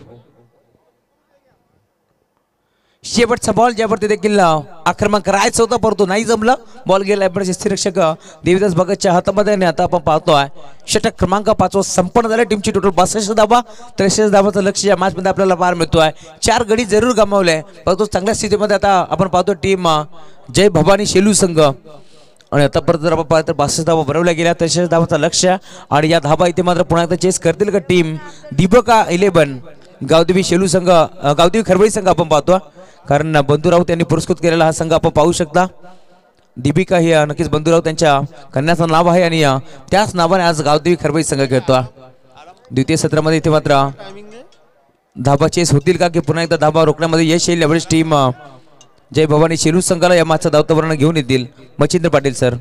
शेवटचा बॉल ज्यावरती देखील आक्रमण करायचं होतं, परंतु नाही जमलं. बॉल गेला स्थिरक्षक देवीदास भगतच्या हातामध्ये आणि आता आपण पाहतोय षटक क्रमांक 5 संपन्न झाले. टीमची टोटल 62 धाबा. 63 धाबाचं लक्ष या मॅच मध्ये आपल्याला पाहायला मिळतोय. 4 गडी जरूर गमावले, परंतु चांगल्या स्थितीमध्ये आता आपण पाहतो टीम जय भवानी शेलू संघ. आणि आतापर्यंत जर आपण पाहिलं तर 62 धाबा बनवल्या गेल्या. 63 धाबाचं लक्ष आणि या धाबा इथे मात्र पुन्हा एकदा चेस करतील का टीम दीपका 11 गावदेवी शेलू संघ, गावदेवी खरवळी संघ आपण पाहतो, कारण बंधू राऊत यांनी पुरस्कृत केलेला हा संघ आपण पाहू शकता. दीपिका ही नक्कीच बंधू राऊत त्यांच्या कन्याचं नाव आहे आणि त्याच नावाने आज गावदेवी खरवळी संघ खेळतो. द्वितीय सत्रामध्ये इथे मात्र धाबा चेस होतील का, की पुन्हा एकदा धाबा रोखण्यामध्ये यश येईल. यावेळेस टीम जय भवानी शेलू संघाला या मॅचचा दावतवर्ण घेऊन येतील मच्छिंद्र पाटील सर.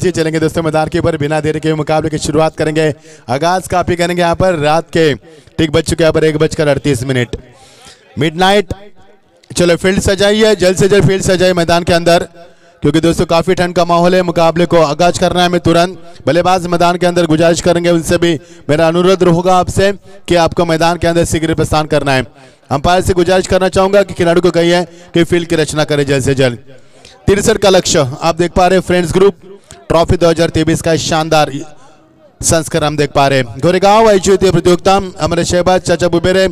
जी चलेंगे दोस्तों मैदान के ऊपर बिना देरी के मुकाबले की शुरुआत करेंगे। आगाज काफी करेंगे यहाँ पर रात के ठीक बज चुके यहाँ पर 1:38 मिडनाइट। चलो फील्ड सजाइए, जल्द से जल्द फील्ड सजाइए मैदान के अंदर, क्योंकि दोस्तों काफी ठंड का माहौल है। मुकाबले को आगाज करना है हमें तुरंत। बल्लेबाज मैदान के अंदर गुजारिश करेंगे, उनसे भी मेरा अनुरोध होगा आपसे कि आपको मैदान के अंदर शीघ्र प्रस्थान करना है। अंपायर से गुजारिश करना चाहूंगा कि खिलाड़ी को कहिए कि फील्ड की रचना करे जल्द से जल्द। 63 का लक्ष्य आप देख पा रहे हैं। फ्रेंड्स ग्रुप ट्रॉफी 2023 का शानदार संस्करण हम देख पा रहे हैं। गोरेगांव आयोजित प्रतियोगिता हमारे शहबाज चाचा बुबेरे,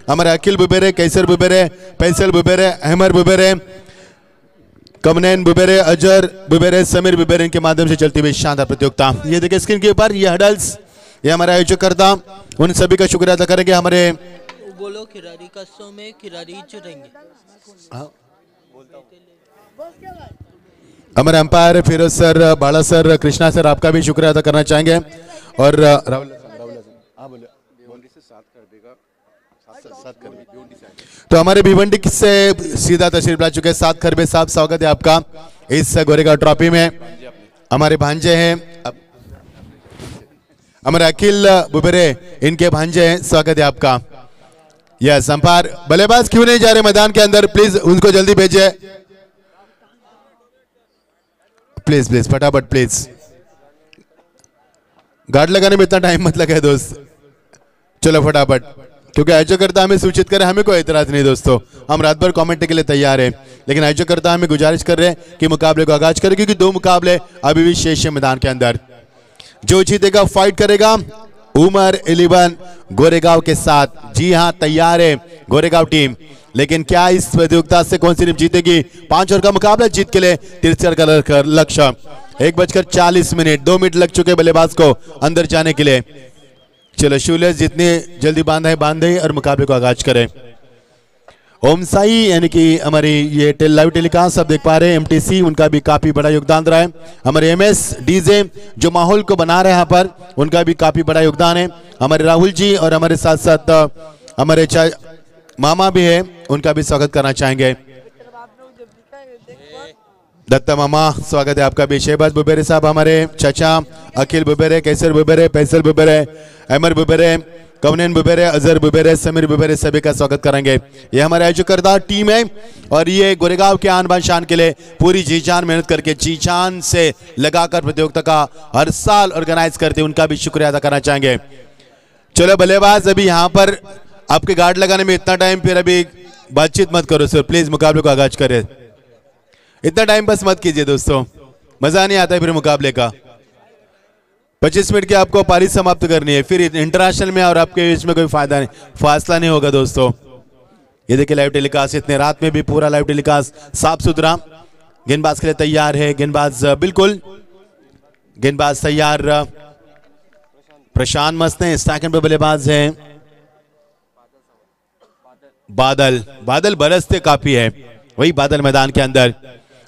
हमारे अखिल बुबेरे, कैसर बुबेरे, फैसल बुबेरे, अहमद बुबेरे, कमनैन बुबेरे, अजहर बुबेरे, समीर बुबेरे के माध्यम से चलती हुई शानदार प्रतियोगिता। ये देखिए स्क्रीन के ऊपर ये हडल्स, ये हमारे आयोजक करता, उन सभी का शुक्रिया अदा करेंगे। हमारे बोलो खिलाड़ी कस्सों में खिलाड़ी जुड़ेंगे। हमारे अंपायर फिरोज सर, बाला सर, कृष्णा सर, आपका भी शुक्रिया अदा करना चाहेंगे। और राहुल तो हमारे भिवंडी से सीधा तशरीफ ला चुके हैं 7 खरबे साहब, स्वागत है आपका इस गोरेगांव ट्रॉफी में। हमारे भांजे हैं हमारे अखिल बुबेरे, इनके भांजे हैं, स्वागत है आपका। यस अंपायर बल्लेबाज क्यों नहीं जा रहे मैदान के अंदर, प्लीज उनको जल्दी भेजिए, प्लीज प्लीज फटाफट प्लीज। गार्ड लगाने में इतना टाइम मत लगे दोस्त, चलो फटाफट, क्योंकि आयोजकर्ता हमें सूचित करे, हमें कोई एतराज नहीं दोस्तों, हम रात भर कमेंट के लिए तैयार हैं, लेकिन आयोजकर्ता हमें गुजारिश कर रहे हैं कि मुकाबले को आगाज करें, क्योंकि 2 मुकाबले अभी भी शेष है मैदान के अंदर। जो जीतेगा फाइट करेगा उमर 11 गोरेगांव के साथ। जी हाँ तैयार है गोरेगांव टीम, लेकिन क्या इस प्रतियोगिता से कौन सी टीम जीतेगी? 5 ओवर का मुकाबला जीत के लिए 63 का लक्ष्य। 1:40 2 मिनट लग चुके बल्लेबाज को अंदर जाने के लिए। चलो शूलेस जितनी जल्दी बांधा है और मुकाबले को आगाज करें। ओम साई यानी कि हमारी ये लाइव टेलीकास्ट आप देख पा रहे हैं, एमटीसी, उनका भी काफी बड़ा योगदान रहा है। हमारे एमएस डीजे जो माहौल को बना रहे हैं यहाँ पर, उनका भी काफी बड़ा योगदान है। हमारे राहुल जी और हमारे साथ साथ हमारे मामा भी है, उनका भी स्वागत करना चाहेंगे। दत्ता मामा स्वागत है आपका भी। शहबाज बुबेरे साहब, हमारे चाचा अखिल बुबेरे, कैसर बुबेरे, फैसल बुबेरे, अहमद बुबेरे, कमनैन बुबेरे, अजहर बुबेरे, समीर बुबेरे, सभी का स्वागत करेंगे। ये हमारे आयोजकर्ता टीम है और ये गोरेगांव के आन बान शान के लिए पूरी जी जान मेहनत करके जी जान से लगाकर प्रतियोगिता का हर साल ऑर्गेनाइज करते हैं, उनका भी शुक्रिया अदा करना चाहेंगे। चलो बल्लेबाज अभी यहाँ पर आपके गार्ड लगाने में इतना टाइम, फिर अभी बातचीत मत करो सर, प्लीज मुकाबले को आगाज करें। इतना टाइम बस मत कीजिए दोस्तों, मजा नहीं आता है फिर मुकाबले का। 25 मिनट की आपको पारी समाप्त करनी है, फिर इंटरनेशनल में और आपके बीच में कोई फासला नहीं होगा दोस्तों। ये देखिए लाइव टेलीकास्ट, इतने रात में भी पूरा लाइव टेलीकास्ट साफ सुथरा। गेंदबाज के लिए तैयार है, गेंदबाज बिल्कुल गेंदबाज तैयार। प्रशांत मस्त है, सेकंड पे बल्लेबाज है बादल बरसते काफी है, वही बादल मैदान के अंदर।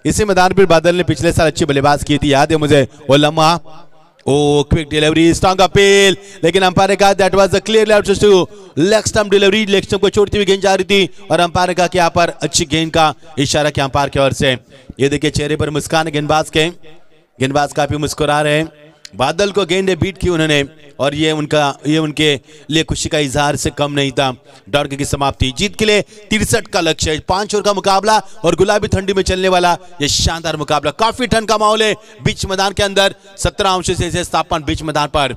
इसी मैदान पर बादल ने पिछले साल अच्छी बल्लेबाज की थी, याद है मुझे वो लम्हा। ओ क्विक डिलीवरी, स्ट्रांग अपील, लेकिन अंपायर ने कहा that was a clear out to leg stump delivery. Leg stump को छोड़ती हुई गेंद जा रही थी और अंपायर ने कहा कि यहाँ पर अच्छी गेंद का इशारा किया अंपायर की ओर से। ये देखिए चेहरे पर मुस्कान गेंदबाज के, गेंदबाज काफी मुस्कुरा रहे हैं। बादल को गेंद बीट की उन्होंने और ये उनके लिए खुशी का इजहार से कम नहीं था। दौड़ की समाप्ति, जीत के लिए 63 का लक्ष्य। 5 ओवर का मुकाबला और गुलाबी ठंडी में चलने वाला ये शानदार मुकाबला। काफी ठंड का माहौल है बीच मैदान के अंदर, 17° तापमान बीच मैदान पर।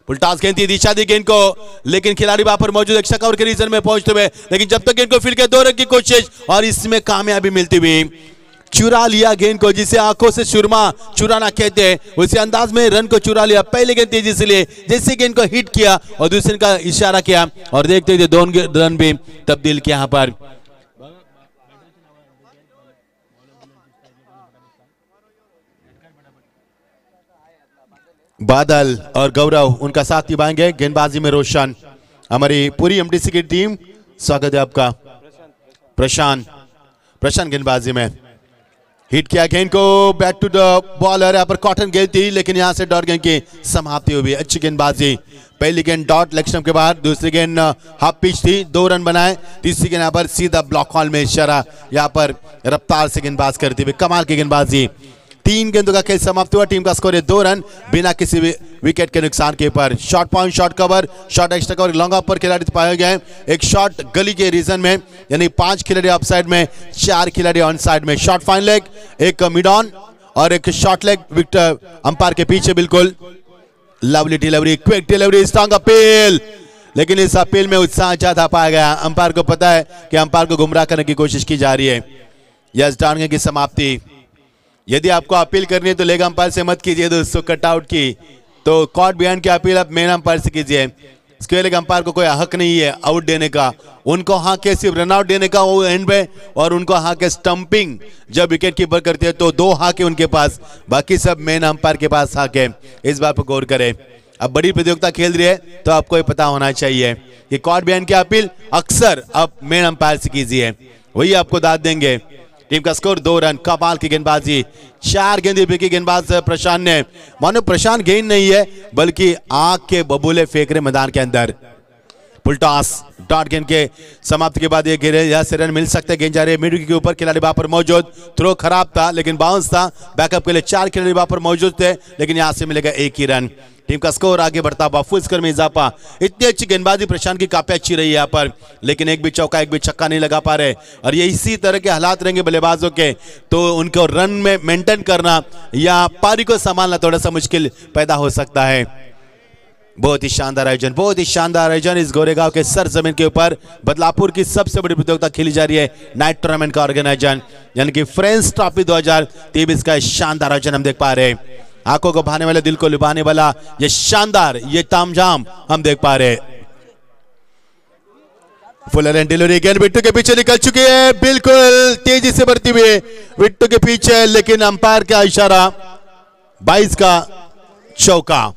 उल्टास गेंद थी, दिशा दी गेंद को, लेकिन खिलाड़ी वहां पर मौजूद एक शक और के रीजन में पहुंचते हुए, लेकिन जब तक गेंद को फील्ड के 2 रन की कोशिश और इसमें कामयाबी मिलती हुई, चुरा लिया गेंद को, जिसे आंखों से सुरमा चुराना कहते हैं, उसी अंदाज में रन को चुरा लिया। पहले गेंद तेजी से लिए, जैसे गेंद को हिट किया और दूसरे का इशारा किया और देखते थे 2 रन भी तब्दील किया यहाँ पर। बादल और गौरव उनका साथ निभाएंगे। गेंदबाजी में रोशन, हमारी पूरी एमडीसी की टीम, स्वागत है आपका। प्रशांत गेंदबाजी में हिट किया गेंद को, बैक टू द बॉलर। यहाँ पर कॉटन गेंद थी, लेकिन यहाँ से डॉट गेंद की समाप्ति हुई। अच्छी गेंदबाजी, पहली गेंद डॉट लेग स्टंप के बाद, दूसरी गेंद हाफ पिच थी, 2 रन बनाए। तीसरी गेंद यहाँ पर सीधा ब्लॉक हॉल में इशारा, यहाँ पर रफ्तार से गेंदबाज करती हुई कमाल की गेंदबाजी। 3 गेंदों का खेल समाप्त हुआ। टीम का स्कोर है 2 रन बिना किसी भी विकेट के नुकसान के ऊपर। Short point, short cover, short extra cover, long off पर खिलाड़ी पाए गए। एक शॉट गली के रीजन में, यानी 5 खिलाड़ी ऑफ साइड में, 4 खिलाड़ी ऑन साइड में। शॉर्ट फाइन लेग, एक मिड ऑन और एक शॉर्ट लेग विकेट अंपायर के पीछे। बिल्कुल lovely delivery, quick delivery, strong appeal, लेकिन इस अपील में उत्साह ज्यादा पाया गया। अंपायर को पता है कि अंपायर को गुमराह करने की कोशिश की जा रही है। यस, डाउन की समाप्ति। यदि आपको अपील करनी है तो लेग अंपायर से मत कीजिए दोस्तों, कटआउट की। तो कॉट बिहाइंड की अपील आप मेन अंपायर से कीजिए। स्क्वायर लेग अंपायर को कोई हक नहीं है आउट देने का, उनको हक है सिर्फ रन आउट देने का वो एंड में, और उनको हक है स्टंपिंग। जब विकेट कीपर करते हैं तो 2 हक है उनके पास, बाकी सब मेन अंपायर के पास हक है। इस बात पर गौर करें। अब बड़ी प्रतियोगिता खेल रही है तो आपको ये पता होना चाहिए कि कॉट बिहाइंड की अपील अक्सर आप मेन अंपायर से कीजिए, वही आपको दाद देंगे। टीम का स्कोर 2 रन। कमाल की गेंदबाजी, 4 गेंदें फेंकी गेंदबाज प्रशांत ने। मानो प्रशांत गेंद नहीं है बल्कि आंख के बबूले फेंक रहे मैदान के अंदर। फुल टॉस, डॉट गेंद के समाप्ति के बाद ये गिरे, यहां से रन मिल सकते। गेंद जा रही है मिड विकेट के ऊपर, खिलाड़ी वहां पर मौजूद। थ्रो खराब था लेकिन बाउंस था। बैकअप के लिए 4 खिलाड़ी वहां पर मौजूद थे, लेकिन यहां से मिलेगा 1 ही रन। टीम का स्कोर आगे बढ़ता हुआ, फुल स्कोर में इजाफा। इतनी अच्छी गेंदबाजी प्रशांत की काफी अच्छी रही है यहाँ पर, लेकिन एक भी चौका एक भी छक्का नहीं लगा पा रहे। और ये इसी तरह के हालात रहेंगे बल्लेबाजों के तो उनको रन में मेंटेन करना या पारी को संभालना थोड़ा सा मुश्किल पैदा हो सकता है। बहुत ही शानदार आयोजन, बहुत ही शानदार आयोजन इस गोरेगांव के सरजमीन के ऊपर। बदलापुर की सबसे बड़ी प्रतियोगिता खेली जा रही है, नाइट टूर्नामेंट का ऑर्गेनाइजन, यानी कि फ्रेंड्स ट्रॉफी 2023 का शानदार आयोजन हम देख पा रहे हैं। आंखों को भाने वाले, दिल को लुभाने वाला ये शानदार, ये तामझाम हम देख पा रहे हैं। Fuller and delivery again Vittu के पीछे निकल चुकी है, बिल्कुल तेजी से बढ़ती हुई विट्टू के पीछे, लेकिन अंपायर का इशारा, 22 का चौका।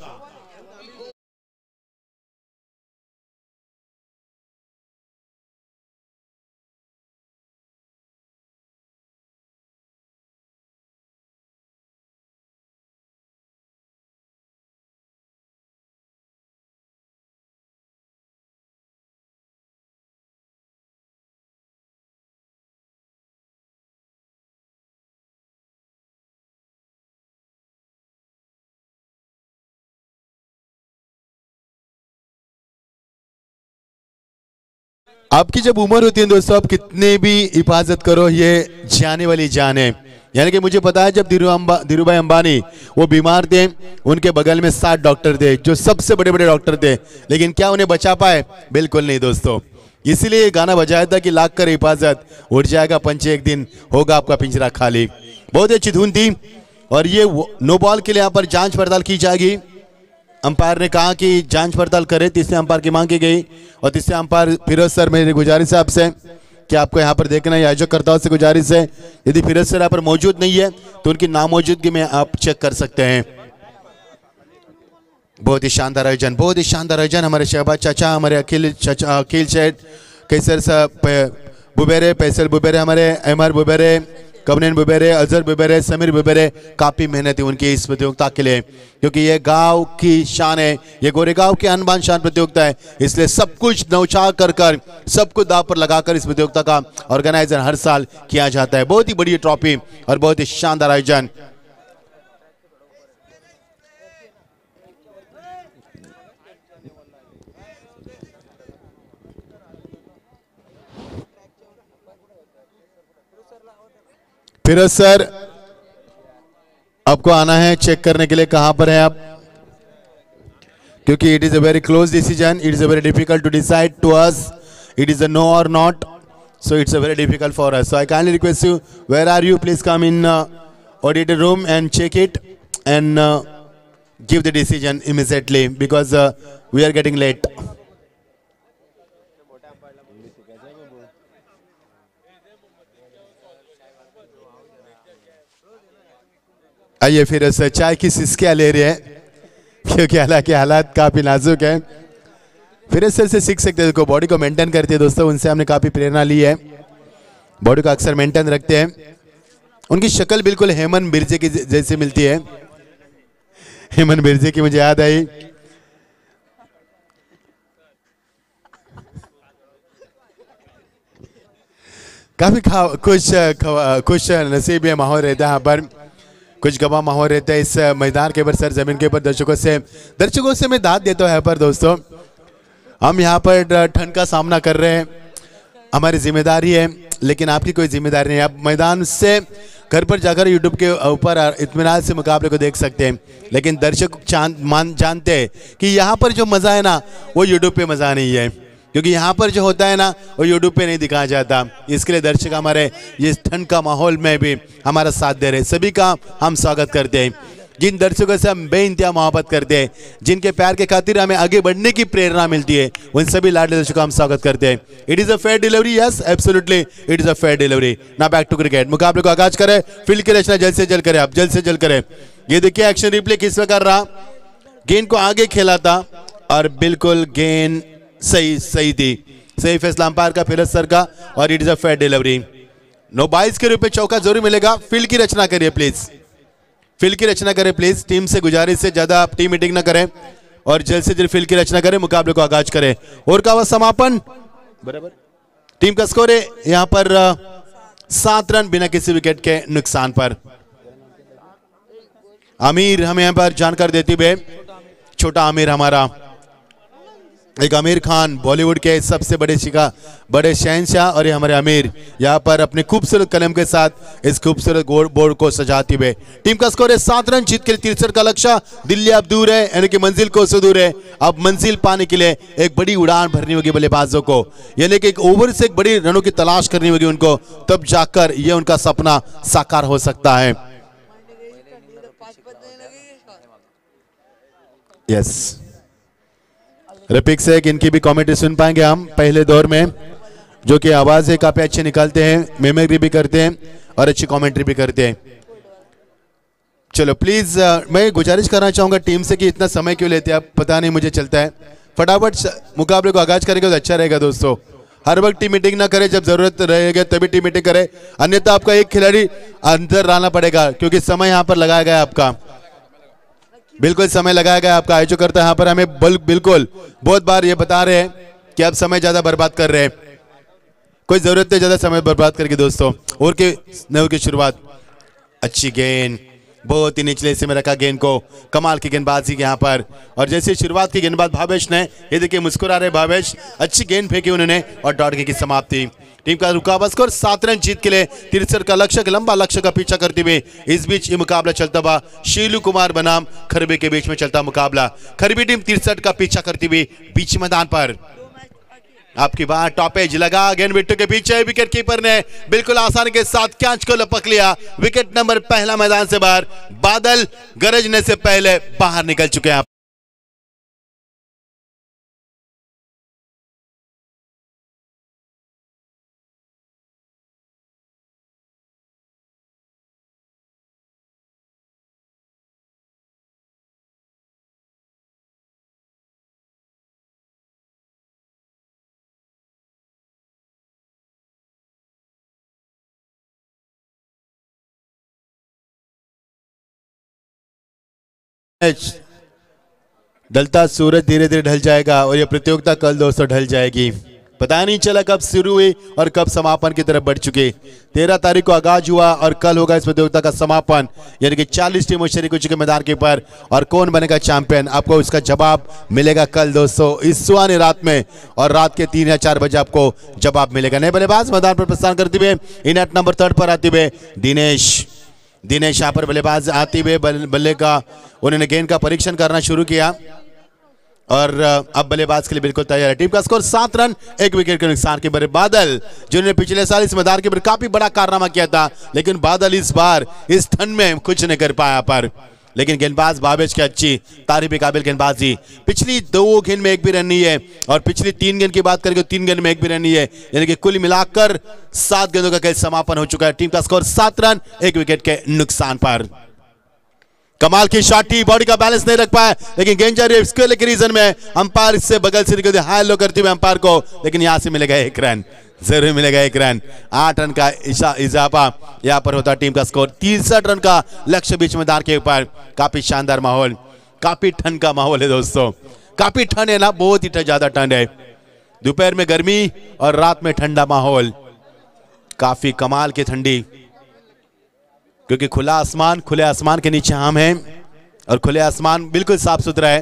आपकी जब उम्र होती है दोस्तों, आप कितने भी हिफाजत करो, ये जाने वाली जान है। यानी कि मुझे पता है जब धीरूभाई अंबानी वो बीमार थे, उनके बगल में 7 डॉक्टर थे जो सबसे बड़े बड़े डॉक्टर थे, लेकिन क्या उन्हें बचा पाए? बिल्कुल नहीं दोस्तों। इसीलिए ये गाना बजाया था कि लाख कर हिफाजत, उठ जाएगा पंछी एक दिन, होगा आपका पिंजरा खाली। बहुत अच्छी धुन थी। और ये नो बॉल के लिए यहाँ पर जांच पड़ताल की जाएगी। अंपायर ने कहा कि जांच पड़ताल करे, तीसरे अंपायर की मांग की गई। और तीसरे अंपायर फिरोज सर, मेरी गुजारिश है आपसे कि आपको यहाँ पर देखना है, आयोजकर्ताओं से गुजारिश है, यदि फिरोज सर यहाँ पर मौजूद नहीं है तो उनकी नामौजूदगी में आप चेक कर सकते हैं। बहुत ही शानदार आयोजन, बहुत ही शानदार आयोजन। हमारे शहबाज चाचा, हमारे अखिल चाचा, अखिल शेठ, कैसर साहब बुबेरे, पैसल बुबेरे, हमारे एमआर बुबेरे, कमनेन बुबेरे, अजहर बुबेरे, समीर बुबेरे, काफी मेहनत है उनकी इस प्रतियोगिता के लिए, क्योंकि ये गांव की शान है, ये गोरेगांव की अनबान शान प्रतियोगिता है। इसलिए सब कुछ नौछा कर सब कुछ दाव पर लगाकर इस प्रतियोगिता का ऑर्गेनाइजर हर साल किया जाता है। बहुत ही बड़ी ट्रॉफी और बहुत ही शानदार आयोजन। फिरोज सर, आपको आना है चेक करने के लिए, कहां पर है आप? क्योंकि it is a very close decision, it is a very difficult to decide to us, it is a no or not, so it's a very difficult for us. So I kindly request you, where are you, please come in auditor room and check it and give the decision immediately because we are getting late. आइए फिर से चाय की सिसकियां ले रहे हैं, क्योंकि हालांकि हालात काफी नाजुक है। फिर से सीख सकते हैं, देखो बॉडी को मेंटेन करती है दोस्तों, उनसे हमने काफी प्रेरणा ली है। बॉडी को अक्सर मेंटेन रखते हैं। उनकी शक्ल बिल्कुल हेमंत बिरजे की जैसी मिलती है। हेमंत बिरजे की मुझे याद आई। काफी खुश नसीब है माहौल रहता है यहाँ पर। कुछ गवाह माहौल रहता है इस मैदान के ऊपर, सर जमीन के ऊपर दर्शकों से मैं दाद देता हूँ यहाँ पर दोस्तों। हम यहाँ पर ठंड का सामना कर रहे हैं, हमारी जिम्मेदारी है, लेकिन आपकी कोई जिम्मेदारी नहीं है। आप मैदान से घर पर जाकर यूट्यूब के ऊपर इत्मीनान से मुकाबले को देख सकते हैं, लेकिन दर्शक जानते हैं कि यहाँ पर जो मज़ा है ना वो यूट्यूब पे मज़ा नहीं है, क्योंकि यहाँ पर जो होता है ना वो यूट्यूब पे नहीं दिखाया जाता। इसके लिए दर्शक हमारे ये ठंड का माहौल में भी हमारा साथ दे रहे हैं। सभी का हम स्वागत करते हैं। जिन दर्शकों से हम बेइंतहा मोहब्बत करते हैं, जिनके प्यार के खातिर हमें आगे बढ़ने की प्रेरणा मिलती है, उन सभी लाडले दर्शकों का हम स्वागत करते हैं। It is a fair delivery, yes absolutely it is a fair delivery. ना बैक टू क्रिकेट, मुकाबले को आगाज करें, फील्ड की रचना जल्द से जल्द करें, आप जल्द से जल्द करें। ये देखिए एक्शन रिप्ले किस में कर रहा, गेंद को आगे खेला था और बिल्कुल गेंद सही थी, सही फैसला अंपायर का, फिरोज सर का, और it is a fair delivery. No bias के रूप में चौका जरूर मिलेगा। फील्ड की रचना करिए प्लीज, फील्ड की रचना करें प्लीज। टीम से गुजारिश से ज्यादा आप टीम मीटिंग ना करें और जल्द से जल्द फील्ड की रचना करें, मुकाबले को आगाज करें। और का समापन बराबर। टीम का स्कोर है यहां पर 7 रन बिना किसी विकेट के नुकसान पर। आमिर हमें यहां पर जानकारी देती हुए, छोटा आमिर हमारा, एक आमिर खान बॉलीवुड के सबसे बड़े शहंशाह, और ये हमारे आमिर यहाँ पर अपने खूबसूरत कलम के साथ इस खूबसूरत बोर्ड को सजाते हुए। टीम का स्कोर है 7 रन, जीत के लिए 63 का लक्ष्य। दिल्ली अब दूर है, यानी कि मंजिल को से दूर है। अब मंजिल पाने के लिए एक बड़ी उड़ान भरनी होगी बल्लेबाजों को, यानी कि एक ओवर से एक बड़ी रनों की तलाश करनी होगी उनको, तब जाकर ये उनका सपना साकार हो सकता है। यस, रफीक से इनकी भी कमेंट्री सुन पाएंगे हम पहले दौर में, जो कि आवाजें काफी अच्छी निकालते हैं, मेमोरी भी करते हैं और अच्छी कमेंट्री भी करते हैं। चलो प्लीज मैं गुजारिश करना चाहूंगा टीम से कि इतना समय क्यों लेते हैं आप, पता नहीं मुझे चलता है। फटाफट मुकाबले को आगाज करेंगे तो अच्छा रहेगा दोस्तों। हर वक्त टीम मीटिंग ना करें, जब जरूरत रहेगा तभी टीम मीटिंग करें, अन्यथा आपका एक खिलाड़ी अंदर रहना पड़ेगा, क्योंकि समय यहाँ पर लगाया गया आपका, बिल्कुल समय लगाया गया आपका। आयोजक करता है यहाँ पर हमें बिल्कुल बहुत बार ये बता रहे हैं कि आप समय ज्यादा बर्बाद कर रहे हैं, कोई जरूरत नहीं ज्यादा समय बर्बाद करके दोस्तों। और के नव की शुरुआत, अच्छी गेंद, बहुत ही निचले हिस्से में रखा गेंद को, कमाल की गेंदबाजी यहाँ पर। और जैसे शुरुआत की गेंदबाज भावेश ने, ये देखिए मुस्कुरा रहे भावेश, अच्छी गेंद फेंकी उन्होंने और डॉट की समाप्ति। टीम का रुका हुआ स्कोर 7 रन, जीत के लिए 63 का लक्ष्य, लंबा लक्ष्य का पीछा करते हुए इस बीच ये मुकाबला चलता हुआ शीलू कुमार बनाम खरबे के बीच में चलता मुकाबला। खरबी टीम 63 का पीछा करती हुई बीच मैदान पर। आपकी बात टॉपेज लगा, गेंद बिट्टू के पीछे, विकेट कीपर ने बिल्कुल आसानी के साथ कैच को लपक लिया। विकेट नंबर पहला मैदान से बाहर, बादल गरजने से पहले बाहर निकल चुके हैं। ढलता सूरज धीरे धीरे ढल जाएगा और यह प्रतियोगिता कल दोस्तों ढल जाएगी। पता नहीं चला कब शुरू हुई और कब समापन की तरफ बढ़ चुकी। 13 तारीख को आगाज हुआ और कल होगा इस प्रतियोगिता का समापन, यानी कि 40 टीमों शरीक हो चुके मैदान के ऊपर, और कौन बनेगा चैंपियन आपको उसका जवाब मिलेगा कल दोस्तों इस सुहानी रात में, और रात के 3 या 4 बजे आपको जवाब मिलेगा। नए बल्लेबाज मैदान पर प्रस्थान करते हुए इन एट नंबर 3 पर आते हुए दिनेश यहाँ पर बल्लेबाज आते हुए बल्ले का उन्होंने गेंद का परीक्षण करना शुरू किया और अब बल्लेबाज के लिए बिल्कुल तैयार है। टीम का स्कोर 7 रन, 1 विकेट के नुकसान के बड़े बादल, जिन्होंने पिछले साल इस मैदान के ऊपर काफी बड़ा कारनामा किया था, लेकिन बादल इस बार इस ठंड में कुछ नहीं कर पाया पर। लेकिन गेंदबाज भावेश की अच्छी तारीफ काबिल गेंदबाजी, पिछली 2 गेंद में 1 भी रन नहीं है, और पिछली 3 गेंद की बात करें तो 3 गेंद में 1 भी रन नहीं है, यानी कि कुल मिलाकर 7 गेंदों का खेल समापन हो चुका है। टीम का स्कोर 7 रन, 1 विकेट के नुकसान पर। कमाल की शॉट थी, बॉडी का बैलेंस नहीं रख पाया, लेकिन गेंद जा रही है स्क्वेयर के रीजन में, अंपायर इससे बगल से निकलते हाई लो करते हुए अंपायर को, लेकिन यहां से मिलेगा 1 रन, जरूर मिलेगा 1 रन। 8 रन का इजाफा यहां पर होता है। टीम का स्कोर 63 रन का लक्ष्य बीच मैदान के ऊपर। काफी शानदार माहौल, काफी ठंड का माहौल है दोस्तों, काफी ठंड है ना, बहुत ही ज्यादा ठंड है। दोपहर में गर्मी और रात में ठंडा माहौल, काफी कमाल की ठंडी। क्योंकि खुले आसमान के नीचे हम हैं और खुले आसमान बिल्कुल साफ सुथरा है,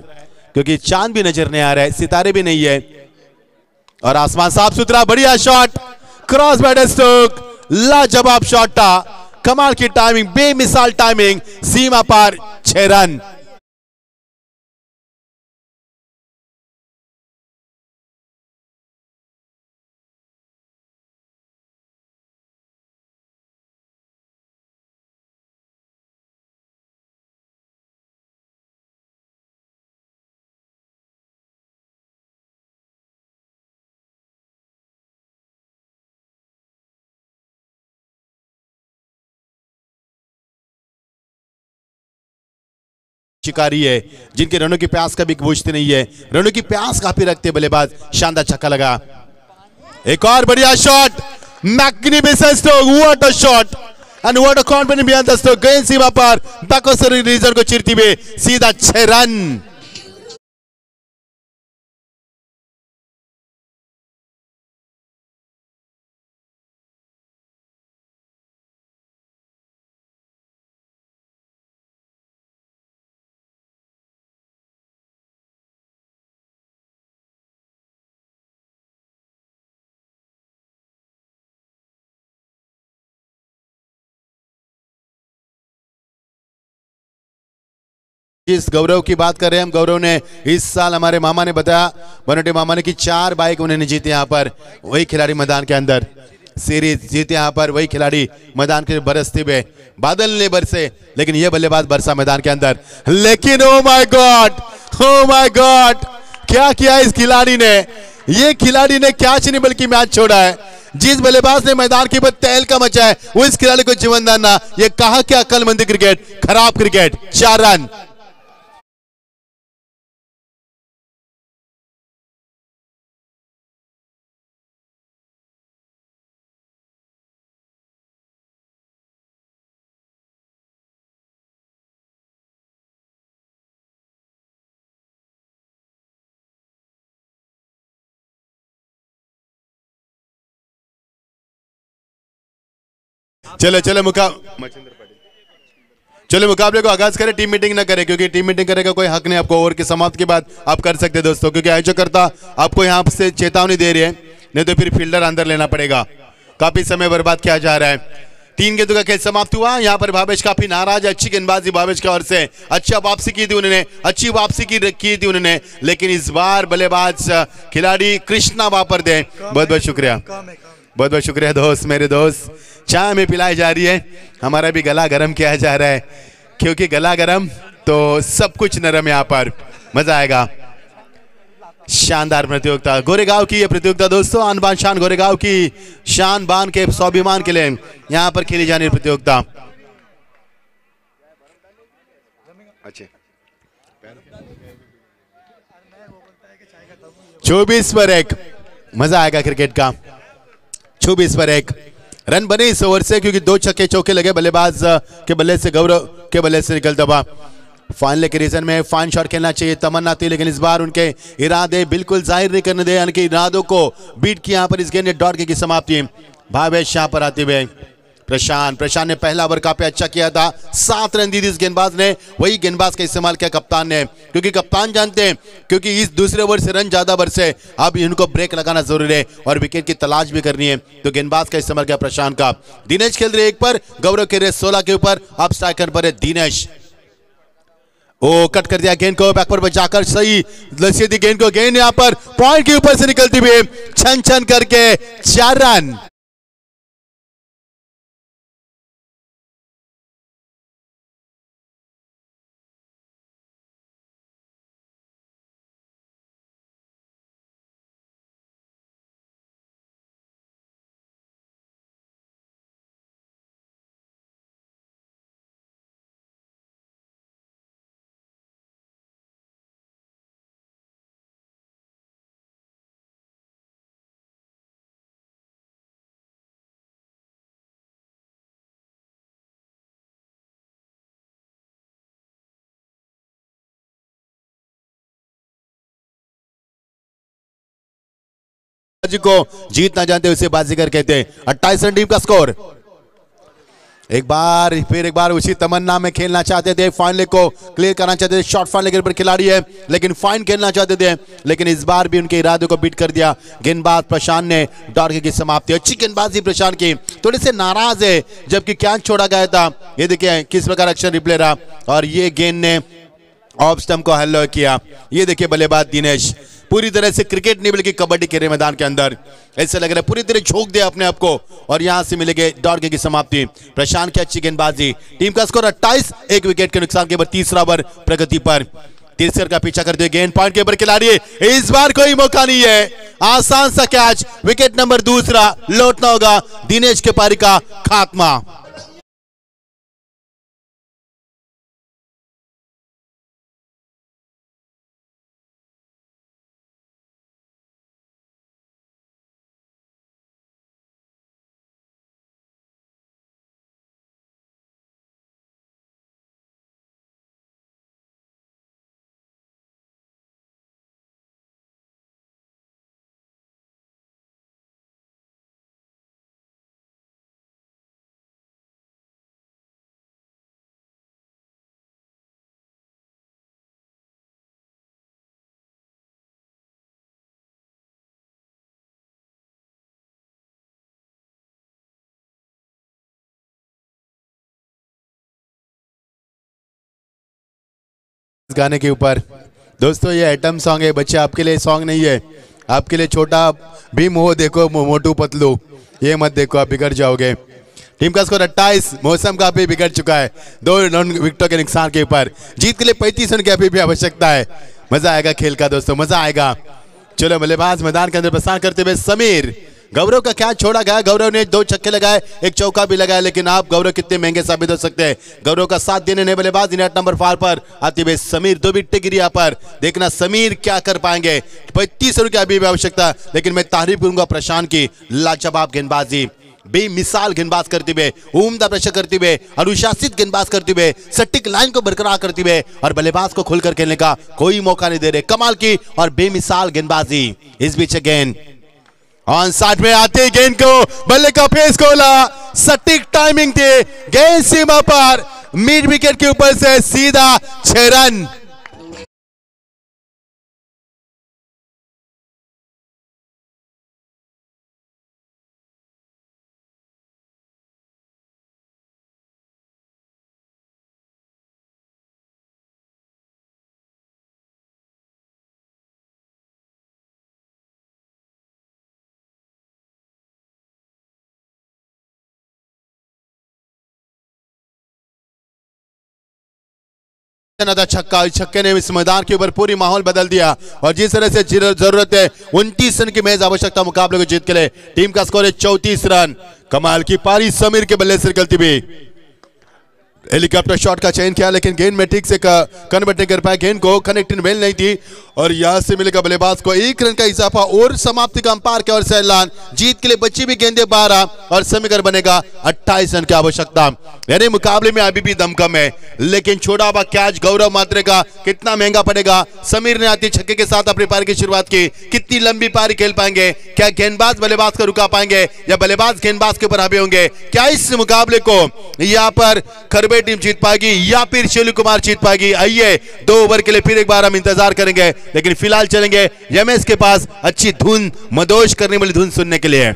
क्योंकि चांद भी नजर नहीं आ रहा है, सितारे भी नहीं है और आसमान साफ सुथरा। बढ़िया शॉट, क्रॉस बैटर स्ट्रोक, लाजवाब शॉट था, कमाल की टाइमिंग, बेमिसाल टाइमिंग, सीमा पार 6 रन। शिकारी है जिनके रनों की प्यास कभी बूझती नहीं है, रनों की प्यास काफी रखते बल्लेबाज। शानदार छक्का लगा, एक और बढ़िया shot, magnificent stroke, what a shot and what a confidence behind the stroke. गेंद सीमा पर बाउंसरी रीजन को चीरती हुई सीधा 6 रन। जिस गौरव की बात कर रहे हैं हम, गौरव ने इस साल हमारे मामा ने बताया, बनोटे मामा ने, कि 4 बाइक उन्होंने जीती यहाँ पर। वही खिलाड़ी मैदान के अंदर सीरीज जीते यहाँ पर, वही खिलाड़ी मैदान के बरसते हुए, बादल ने बरसे लेकिन ये बल्लेबाज बरसा मैदान के अंदर। लेकिन ओ माय गॉड, क्या किया इस खिलाड़ी ने, ये खिलाड़ी ने कैच नहीं बल्कि मैच छोड़ा है। जिस बल्लेबाज ने मैदान के ऊपर तहलका मचा है वो इस खिलाड़ी को जीवनदान ना, ये कहा क्या अक्लमंदी क्रिकेट, खराब क्रिकेट। 4 रन। चलो मुकाबले को आगाज करें। टीम मीटिंग ना करें, क्योंकि टीम मीटिंग करेगा कोई हक नहीं आपको। ओवर की समाप्ति के बाद आप कर सकते हैं दोस्तों, क्योंकि आयोजकर्ता आपको यहाँ से चेतावनी दे रही है, नहीं तो फिर फील्डर अंदर लेना पड़ेगा। काफी समय बर्बाद किया जा रहा है। 3 गेंदों का खेल समाप्त हुआ। यहाँ पर भावेश काफी नाराज, अच्छी गेंदबाजी भावेश की ओर से, अच्छा वापसी की थी उन्होंने, अच्छी वापसी की थी उन्होंने, लेकिन इस बार बल्लेबाज खिलाड़ी कृष्णा वापर दे। बहुत बहुत शुक्रिया, बहुत बहुत शुक्रिया दोस्त, मेरे दोस्त। चाय में पिलाई जा रही है, हमारा भी गला गर्म किया जा रहा है, क्योंकि गला गर्म तो सब कुछ नरम यहाँ पर, मजा आएगा। शानदार प्रतियोगिता, गोरेगांव की ये प्रतियोगिता दोस्तों, आन बान शान गोरेगांव की शान बान के स्वाभिमान के लिए यहाँ पर खेली जाने प्रतियोगिता। अच्छे 24 पर 1, मजा आएगा क्रिकेट का। 24 पर 1 रन बने इस ओवर से, क्योंकि 2 छक्के चौके लगे बल्लेबाज के बल्ले से, गौरव के बल्ले से निकलता हुआ। फाइनल के रीजन में फाइन शॉट खेलना चाहिए तमन्ना थी, लेकिन इस बार उनके इरादे बिल्कुल जाहिर नहीं करने दे, उनके इरादों को बीट किया। यहाँ पर इस गेंद ने डॉट की समाप्ति। भावेश यहाँ पर आते हुए प्रशांत ने पहला ओवर काफी अच्छा किया था, 7 रन दी थी इस गेंदबाज ने। वही गेंदबाज का इस्तेमाल किया कप्तान ने, क्योंकि कप्तान जानते हैं क्योंकि इस दूसरे ओवर से रन ज्यादा बरसे, अब इनको ब्रेक लगाना जरूरी है और विकेट की तलाश भी करनी है, तो गेंदबाज का इस्तेमाल किया प्रशांत का। दिनेश खेल रहे 1 पर, गौरव के रहे 16 के ऊपर, अब स्ट्राइकर पर है दिनेश। ओ कट कर दिया गेंद को, बैक पर बचाकर सही सीधी गेंद को, गेंद यहां पर पॉइंट के ऊपर से निकलती हुई छन छन करके 4 रन। को जीतना जानते उसे बाजीगर कहते हैं। 28 रन टीम का स्कोर। फिर एक बार उसी तमन्ना में खेलना चाहते थे, फाइनल को क्लियर करना चाहते थे, शॉर्ट फाइनल के ऊपर खिलाड़ी है लेकिन फाइन खेलना चाहते थे, लेकिन इस बार भी उनके इरादों को बीट कर दिया गेंदबाज प्रशांत ने। डॉर्के की समाप्ति, अच्छी गेंदबाजी प्रशांत की, थोड़े से नाराज है जबकि कैच छोड़ा गया था। ये देखिए किस प्रकार अक्षर रिप्ले रहा और ये गेंद ने ऑफ स्टंप को हेलो किया। ये देखिए बल्लेबाज दिनेश पूरी तरह से क्रिकेट नहीं बल्कि कबड्डी खेल रहे मैदान के अंदर, ऐसा लग रहा है पूरी तरह झोंक दिया अपने आप को। और यहां से मिलेगी डॉर्के की समाप्ति। प्रशांत की अच्छी गेंदबाजी, टीम का स्कोर 28, एक विकेट के नुकसान के बाद तीसरा ओवर प्रगति पर। तीसर का पीछा करते हुए गेंद पॉइंट के ऊपर खिलाड़ी, इस बार कोई मौका नहीं है, आसान सा कैच, विकेट नंबर दूसरा, लौटना होगा दिनेश के पारी का खात्मा। इस गाने के ऊपर दोस्तों ये आइटम सॉन्ग है, बच्चे आपके लिए सॉन्ग नहीं है, आपके लिए छोटा भीम हो देखो मोटू पतलू, ये मत देखो आप बिगड़ जाओगे। टीम का स्कोर 28, मौसम काफी बिगड़ चुका है 2 नॉन विकेटों के नुकसान के ऊपर। जीत के लिए 35 रन की अभी भी आवश्यकता है। मजा आएगा खेल का दोस्तों, मजा आएगा। चलो बल्लेबाज मैदान के अंदर प्रस्थान करते हुए समीर, गौरव का कैच छोड़ा गया, गौरव ने 2 छक्के लगाए, एक चौका भी लगाया, लेकिन आप गौरव कितने महंगे साबित हो सकते हैं। गौरव का साथ देने ने बल्लेबाज नेट नंबर 4 पर आते हुए समीर 2 विकेट गिरी यहाँ पर। देखना समीर क्या कर पाएंगे। 35 रन की अभी भी आवश्यकता, लेकिन मैं तारीफ करूंगा प्रशांत की, लाजवाब गेंदबाजी, बेमिसाल गेंदबाज करते हुए, उम्दा प्रेशर करते हुए, अनुशासित गेंदबाज करते हुए, सटीक लाइन को बरकरार करते हुए और बल्लेबाज को खुलकर खेलने का कोई मौका नहीं दे रहे। कमाल की और बेमिसाल गेंदबाजी। इस बीच गेंद ऑन साइड में आते गेंद को बल्ले का फेस खोला, सटीक टाइमिंग थी, गेंद सीमा पर मिड विकेट के ऊपर से सीधा 6 रन। छक्का, छक्के ने इस मैदान के ऊपर पूरी माहौल बदल दिया और जिस तरह से जरूरत है 29 रन की महज आवश्यकता मुकाबले को जीत के लिए। टीम का स्कोर है 34 रन। कमाल की पारी, समीर के बल्ले से निकलती हुई, हेलीकॉप्टर शॉट का चयन किया लेकिन गेंद में ठीक से कन्वर्ट नहीं कर पाया, गेंद को कनेक्टिंग वेल नहीं थी और यहां से मिलेगा बल्लेबाज को 1 रन का इजाफा और समाप्ति का अंपायर के ओर से ऐलान। जीत के लिए बची भी गेंदें 12 और समीकरण बनेगा 28 रन की आवश्यकता। यानी मुकाबले में अभी भी दम कम है, लेकिन छोड़ा हुआ कैच गौरव मात्रे का कितना महंगा पड़ेगा। समीर ने आती छक्के के साथ अपनी पारी की शुरुआत की, कितनी लंबी पारी खेल पाएंगे, क्या गेंदबाज बल्लेबाज को रुका पाएंगे या बल्लेबाज गेंदबाज के ऊपर हावी होंगे, क्या इस मुकाबले को यहां पर खरबे टीम जीत पाएगी या फिर शैलू कुमार जीत पाएगी। आइए 2 ओवर के लिए फिर एक बार हम इंतजार करेंगे, लेकिन फिलहाल चलेंगे यमएस के पास अच्छी धुन, मदोश करने वाली धुन सुनने के लिए।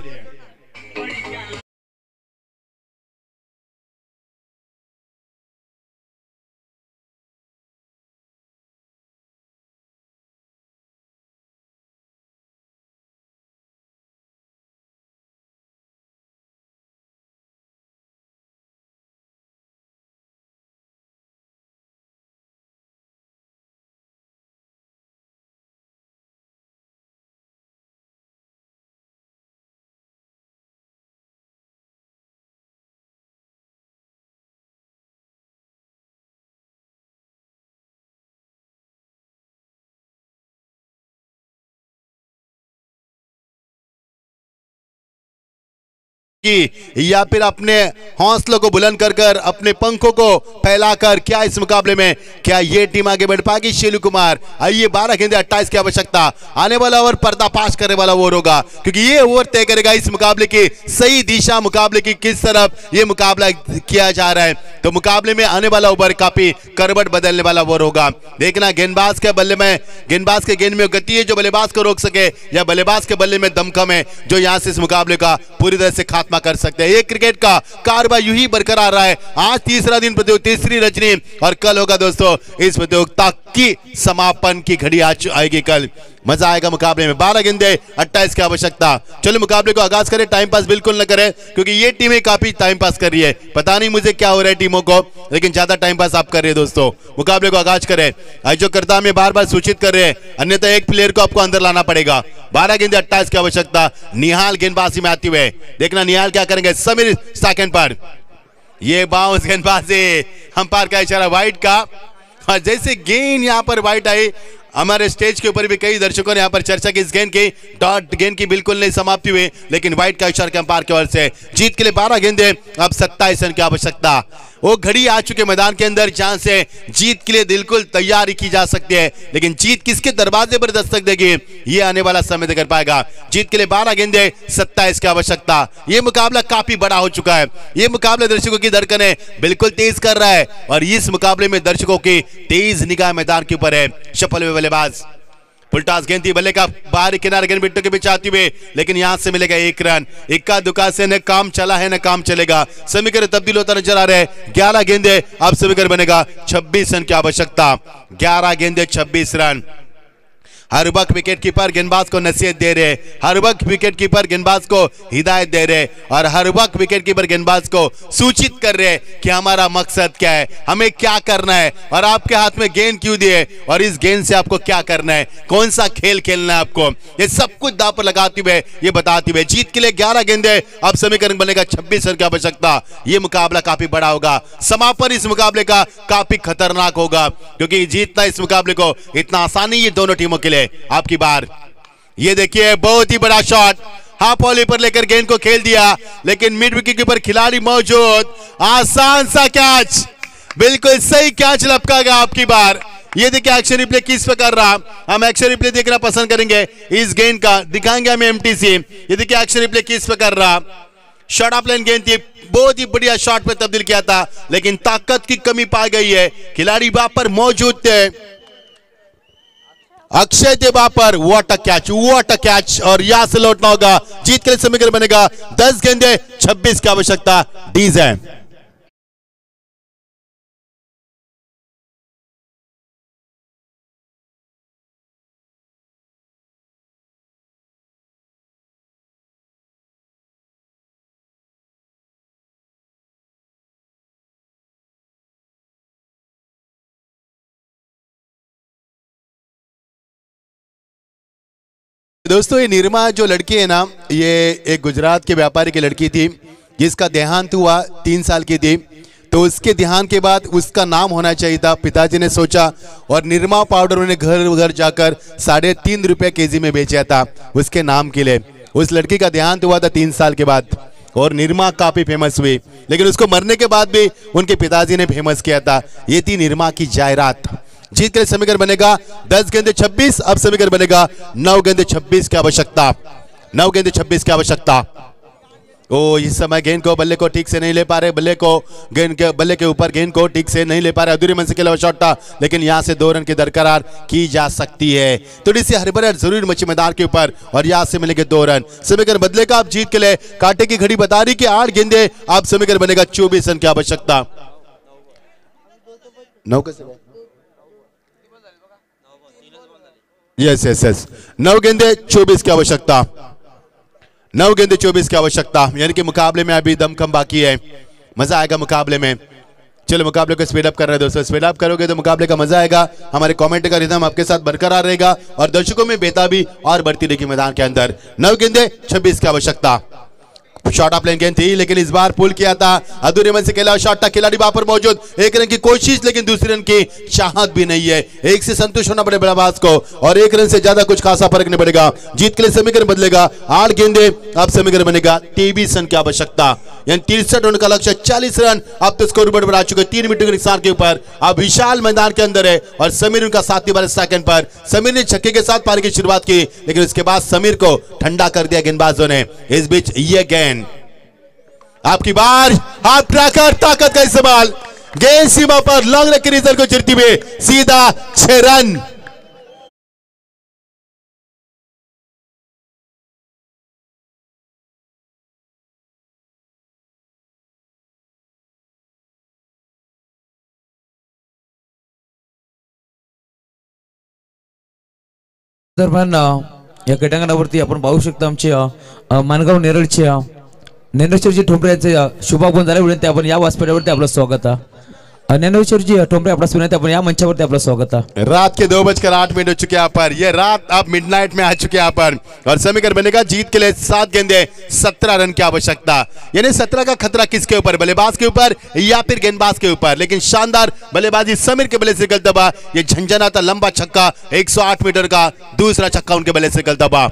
की या फिर अपने हौसलों को बुलंद कर कर अपने पंखों को फैलाकर क्या इस मुकाबले में क्या ये टीम आगे बढ़ पाएगी? शीलू कुमार, आइए 12 गेंदे 28 की आवश्यकता। आने वाला ओवर पर्दाफाश करने वाला ओवर होगा, क्योंकि ये ओवर तय करेगा इस मुकाबले की सही दिशा, मुकाबले की किस तरफ ये मुकाबला किया जा रहा है। तो मुकाबले में आने वाला ओवर काफी करवट बदलने वाला ओवर होगा। देखना गेंदबाज के बल्ले में, गेंदबाज के गेंद में गति है जो बल्लेबाज को रोक सके, या बल्लेबाज के बल्ले में दमखम है जो यहां से इस मुकाबले का पूरी तरह से खात्मा कर सकते हैं। ये क्रिकेट का कारवा यूं ही बरकरार रहा है। आज तीसरा दिन प्रतियोगिता, तीसरी रजनी, और कल होगा दोस्तों इस प्रतियोगिता की समापन की घड़ी आएगी कल। मजा आएगा मुकाबले में। 12 गेंदे 28 की आवश्यकता। चलो मुकाबले को आगाज करें, टाइम पास बिल्कुल न करें, क्योंकि ये टीमें काफी टाइम पास कर रही है। पता नहीं मुझे क्या हो रहा है टीमों को, लेकिन ज्यादा टाइम पास आप कर रहे हैं दोस्तों। मुकाबले को आगाज करें। आज जो करता हमें बार बार सूचित कर रहे हैं, अन्यथा एक प्लेयर को आपको अंदर लाना पड़ेगा। 12 गेंदे 28 की आवश्यकता। निहाल गेंदबाजी में आते हुए, देखना निहाल क्या करेंगे। समीर सेकंड पर, ये बाउंस गेंदबाजी, अंपायर का इशारा वाइड का। और जैसे गेंद यहां पर वाइड आई, हमारे स्टेज के ऊपर भी कई दर्शकों ने यहां पर चर्चा की इस गेंद की। डॉट गेंद की बिल्कुल नहीं समाप्ति हुई, लेकिन वाइड का इशारा अंपायर की ओर से। जीत के लिए 12 गेंदे, अब 27 रन की आवश्यकता। वो घड़ी आ चुके मैदान के अंदर जहां से जीत के लिए बिल्कुल तैयारी की जा सकती है, लेकिन जीत किसके दरवाजे पर दस्तक देगी ये आने वाला समय तय कर पाएगा। जीत के लिए 12 गेंदे 27 की आवश्यकता। ये मुकाबला काफी बड़ा हो चुका है। ये मुकाबला दर्शकों की धड़कनें बिल्कुल तेज कर रहा है, और इस मुकाबले में दर्शकों की तेज निगाह मैदान के ऊपर है। सफल हुए बल्लेबाज, फुलटास गेंद थी, बल्ले का बाहरी किनारे गेंद बिट्टू के पीछे आती हुई, लेकिन यहां से मिलेगा 1 रन। इक्का दुक्का से न काम चला है न काम चलेगा। समीकरण तब्दील होता नजर आ रहा है। 11 गेंदे, अब समीकरण बनेगा 26 रन की आवश्यकता। 11 गेंदे 26 रन। हर वक्त विकेट कीपर गेंदबाज को नसीहत दे रहे, हर वक्त विकेट कीपर गेंदबाज को हिदायत दे रहे, और हर वक्त विकेट कीपर गेंदबाज को सूचित कर रहे कि हमारा मकसद क्या है, हमें क्या करना है, और आपके हाथ में गेंद क्यों दिए, और इस गेंद से आपको क्या करना है, कौन सा खेल खेलना है आपको, ये सब कुछ दांव पर लगाते हुए ये बताते हुए। जीत के लिए 11 गेंदे, अब समीकरण बनेगा 26 रन की आवश्यकता। ये मुकाबला काफी बड़ा होगा। समापन इस मुकाबले का काफी खतरनाक होगा, क्योंकि जीतना इस मुकाबले को इतना आसान नहीं है दोनों टीमों के लिए। आपकी बार, ये देखिए बहुत ही बड़ा शॉट, हाफ वॉली पर लेकर गेंद को खेल दिया, लेकिन मिड विकेट के ऊपर खिलाड़ी मौजूद। आसान सा कैच, बिल्कुल सही कैच लपका गया आपकी बार। ये देखिए एक्शन रिप्ले किस पे कर रहा, हम एक्शन रिप्ले देखना पसंद करेंगे इस गेंद का, दिखाएंगे हमें एमटीसी। ये देखिए एक्शन रिप्ले किस पे कर रहा, शॉट ऑफ लाइन गेंद थी, बहुत ही बढ़िया शॉट पे तब्दील किया था, लेकिन ताकत की कमी पाई गई है। खिलाड़ी वहां पर मौजूद थे, अक्षय थे वहां पर। व्हाट अ कैच, और यहां से लौटना होगा। जीत के लिए समीकरण बनेगा 10 गेंदे 26 की आवश्यकता। डीजे दोस्तों, ये निर्मा जो लड़की है ना, ये एक गुजरात के व्यापारी की लड़की थी, जिसका देहांत हुआ 3 साल की थी। तो उसके देहांत के बाद उसका नाम होना चाहिए था। पिताजी ने सोचा, और निर्मा पाउडर उन्होंने घर घर जाकर 3.5 रुपये केजी में बेचा था उसके नाम के लिए। उस लड़की का देहांत हुआ था 3 साल के बाद, और निर्मा काफी फेमस हुई, लेकिन उसको मरने के बाद भी उनके पिताजी ने फेमस किया था। ये थी निर्मा की जायरात। जीत के लिए समीकरण बनेगा 10 गेंदे 26, अब समीकरण बनेगा 9 गेंदे 26 की आवश्यकता। 9 गेंदे 26 की आवश्यकता। ओ, इस समय गेंद को बल्ले को ठीक से नहीं ले पा रहे, बल्ले के ऊपर गेंद को ठीक से नहीं ले पा रहे। अधूरी मंजिल के लिए शॉट था, लेकिन यहां से 2 रन की दरकरार की जा सकती है। थोड़ी सी हड़बड़ी जरूर मची मैदान के ऊपर, और यहां से मिलेंगे 2 रन। समीकरण बदलेगा आप जीत के लिए। कांटे की घड़ी बता रही कि 8 गेंदे, अब समीकरण बनेगा 24 रन की आवश्यकता। 9 यस 9 गेंदे 24 की आवश्यकता। 9 गेंदे 24 की आवश्यकता, यानी कि मुकाबले में अभी दमखम बाकी है। मजा आएगा मुकाबले में। चलो मुकाबले को स्पीड अप कर रहे हैं दोस्तों। स्पीड अप करोगे तो मुकाबले का मजा आएगा, हमारे कमेंट का रिदम आपके साथ बरकरार रहेगा, और दर्शकों में बेताबी और बढ़ती रहेगी मैदान के अंदर। 9 गेंदे 26 की आवश्यकता। शॉट ऑफ लेन गेंद थी, लेकिन इस बार पुल किया था अधूरे मन से खेला शॉट था। खिलाड़ी वहां पर मौजूद, एक रन की कोशिश लेकिन दूसरे रन की चाहत भी नहीं है। एक से संतुष्ट होना पड़ेगा बल्लेबाज को और एक रन से ज्यादा कुछ खासा फर्क नहीं पड़ेगा। जीत के लिए समीकरण बदलेगा। 8 गेंदे अब समीकरण बनेगा 23 रन की आवश्यकता, यानी 63 रन का लक्ष्य। 40 रन अब तो स्कोर बोर्ड पर आ चुके। 3 मिनट के नुकसान के ऊपर अब विशाल मैदान के अंदर है और समीर उनका 7 बार सेकंड पर। समीर ने छक्के के साथ पारी की शुरुआत की, लेकिन उसके बाद समीर को ठंडा कर दिया गेंदबाजों ने। इस बीच ये गेंद आपकी बार, हाथ ट्रैकर ताकत का इस्तेमाल, गेंद सीमा पर लॉन्ग लेग के रिजल्ट को चिरती हुए सीधा 6 रन। दरम्यान या क्रीडांगणावरती आपण पाहू शकता आमचे मानगाव नेरळचे ज्ञानेश्वरजी ठोंबरे यांचे शुभागमन झाले. विनंती आपण या व्यासपीठावरती आपलं स्वागत आहे. ज्ञानेश्वरजी ठोंबरे आपला विनंती आपण या मंचावरती आपलं स्वागत आहे. रात के 2:08 हो चुके यहाँ पर, ये रात अब मिडनाइट में आ चुके यहाँ पर और समीकरण बनेगा जीत के लिए 7 गेंदे 17 रन की आवश्यकता। यानी 17 का खतरा किसके ऊपर, बल्लेबाज के ऊपर या फिर गेंदबाज के ऊपर। लेकिन शानदार बल्लेबाजी समीर के बल्ले से गल दबा, ये झंझनाता लंबा छक्का 108 मीटर का दूसरा छक्का उनके बल्ले से गल दबा।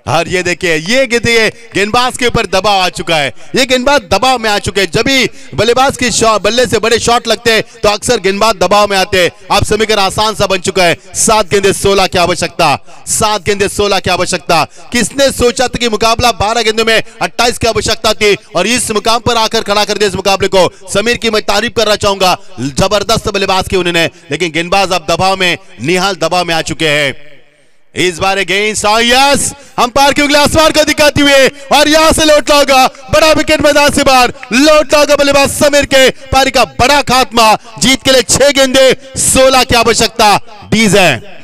और ये देखिए ये गेंदबाज के ऊपर दबाव आ चुका है, ये गेंदबाज दबाव में आ चुके हैं। जब भी बल्लेबाज की बल्ले से बड़े शॉट लगते हैं तो अक्सर गेंदबाज दबाव में आते हैं। अब समीकरण आसान सा बन चुका है। 7 गेंदे 16 की आवश्यकता, 7 गेंदे 16 की आवश्यकता। किसने सोचा था कि मुकाबला 12 गेंदों में 28 की आवश्यकता थी और इस मुकाम पर आकर खड़ा कर दिया इस मुकाबले को। समीर की मैं तारीफ करना चाहूंगा, जबरदस्त बल्लेबाज की उन्होंने, लेकिन गेंदबाज अब दबाव में, निहाल दबाव में आ चुके हैं। इस बार गेंद यस अंपायर के उंगली आसमान को दिखाती हुए और यहां से लौट होगा, बड़ा विकेट मैदान से बाहर लौट होगा बल्लेबाज समीर के। पारी का बड़ा खात्मा, जीत के लिए 6 गेंदे 16 की आवश्यकता। डीज है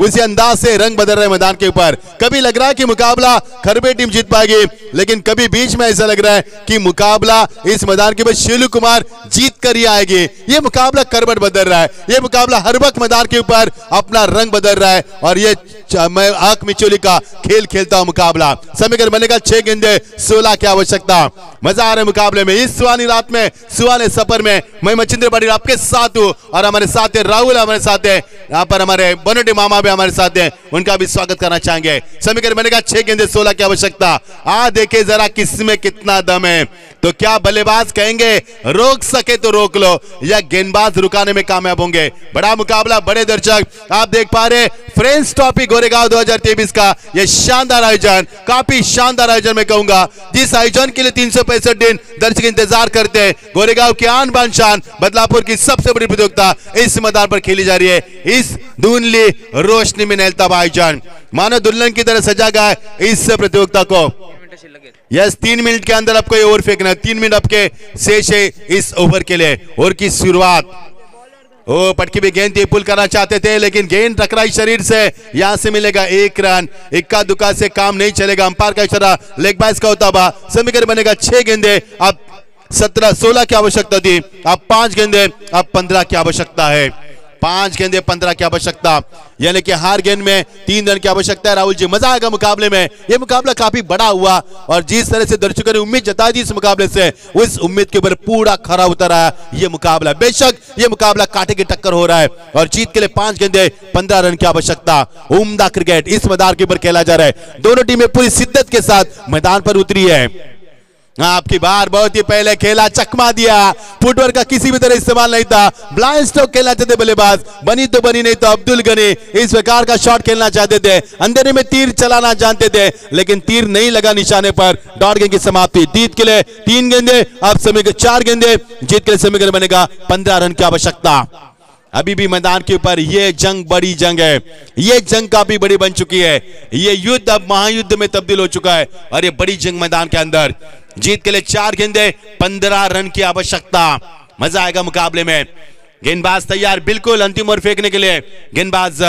उसी अंदाज से रंग बदल रहे मैदान के ऊपर। कभी लग रहा है कि मुकाबला खरबे टीम जीत पाएगी, लेकिन कभी बीच में ऐसा लग रहा है कि मुकाबला इस मैदान के ऊपर शीलू कुमार जीत कर ही आएगी। ये मुकाबला करबट बदल रहा है, ये मुकाबला हर वक्त मैदान के ऊपर अपना रंग बदल रहा है और ये आंख मिचोली का खेल खेलता हुआ मुकाबला। समीकरण बनेगा 6 गेंदे 16 की आवश्यकता। मजा आ रहा है मुकाबले में, इस सुहानी रात में, सुहाने सफर में। मैं मचिंद्र पाटिल आपके साथ हूं और हमारे साथ है राहुल, हमारे साथ है यहाँ पर हमारे बनोटी मामा भी हमारे साथ हैं, उनका भी स्वागत करना चाहेंगे। समीकरण बनेगा 6 गेंदे 16 की आवश्यकता। आ देखे जरा किसमें कितना दम है। तो क्या बल्लेबाज कहेंगे रोक सके तो रोक लो, या गेंदबाज रुकाने में कामयाब होंगे। बड़ा मुकाबला, बड़े दर्शक आप देख पा रहे फ्रेंड्स ट्रॉफी गोरेगांव 2023 का ये शानदार आयोजन, काफी शानदार आयोजन मैं कहूंगा, जिस आयोजन के लिए 365 दिन दर्शक इंतजार करते हैं। गोरेगांव की आन बान शान, बदलापुर की सबसे बड़ी प्रतियोगिता इस मैदान पर खेली जा रही है। इस धुंधली रोशनी में नहलता हुआ आयोजन मानो दुल्हन की तरह सजा गया है इस प्रतियोगिता को। यस 3 मिनट के अंदर आपको ये ओवर फेंकना है, 3 मिनट आपके शेष है इस ओवर के लिए। ओवर की शुरुआत, ओ पटकी भी गेंद थी, पुल करना चाहते थे लेकिन गेंद टकराई शरीर से, यहां से मिलेगा 1 रन। इक्का दुक्का से काम नहीं चलेगा, अंपायर का इशारा लेग बाइस का होता हुआ। समीकरण बनेगा 6 गेंदे अब 16 की आवश्यकता थी, अब 5 गेंदे अब 15 की आवश्यकता है। 5 गेंदे 15 की आवश्यकता, यानी कि हर गेंद में 3 रन की आवश्यकता है। राहुल जी मजा आएगा मुकाबले में, यह मुकाबला काफी बड़ा हुआ और जिस तरह से दर्शकों ने उम्मीद जताई थी इस मुकाबले से, उस उम्मीद के ऊपर पूरा खरा उतर आया यह मुकाबला। बेशक यह मुकाबला कांटे की टक्कर हो रहा है और जीत के लिए 5 गेंदे 15 रन की आवश्यकता। उम्दा क्रिकेट इस मैदान के ऊपर खेला जा रहा है, दोनों टीमें पूरी शिद्दत के साथ मैदान पर उतरी है। आपकी बार बहुत ही पहले खेला, चकमा दिया, फुटवर्क का किसी भी तरह इस्तेमाल नहीं था। ब्लाइंड स्ट्रोक खेलना चाहते बल्लेबाज, बनी तो बनी नहीं तो अब्दुल गनी इस प्रकार का शॉट खेलना चाहते थे, अंधेरे में तीर चलाना जानते थे लेकिन तीर नहीं लगा निशाने पर। डॉट गेंद की समाप्ति, जीत के लिए 3 गेंदे अब समीकरण 4 गेंदे, जीत के लिए समीकरण बनेगा 15 रन की आवश्यकता। अभी भी मैदान के ऊपर ये जंग बड़ी जंग है, ये जंग काफी बड़ी बन चुकी है, ये युद्ध अब महायुद्ध में तब्दील हो चुका है और ये बड़ी जंग मैदान के अंदर। जीत के लिए 4 गेंदे 15 रन की आवश्यकता। मजा आएगा मुकाबले में। गेंदबाज तैयार बिल्कुल अंतिम ओवर फेंकने के लिए। गेंदबाज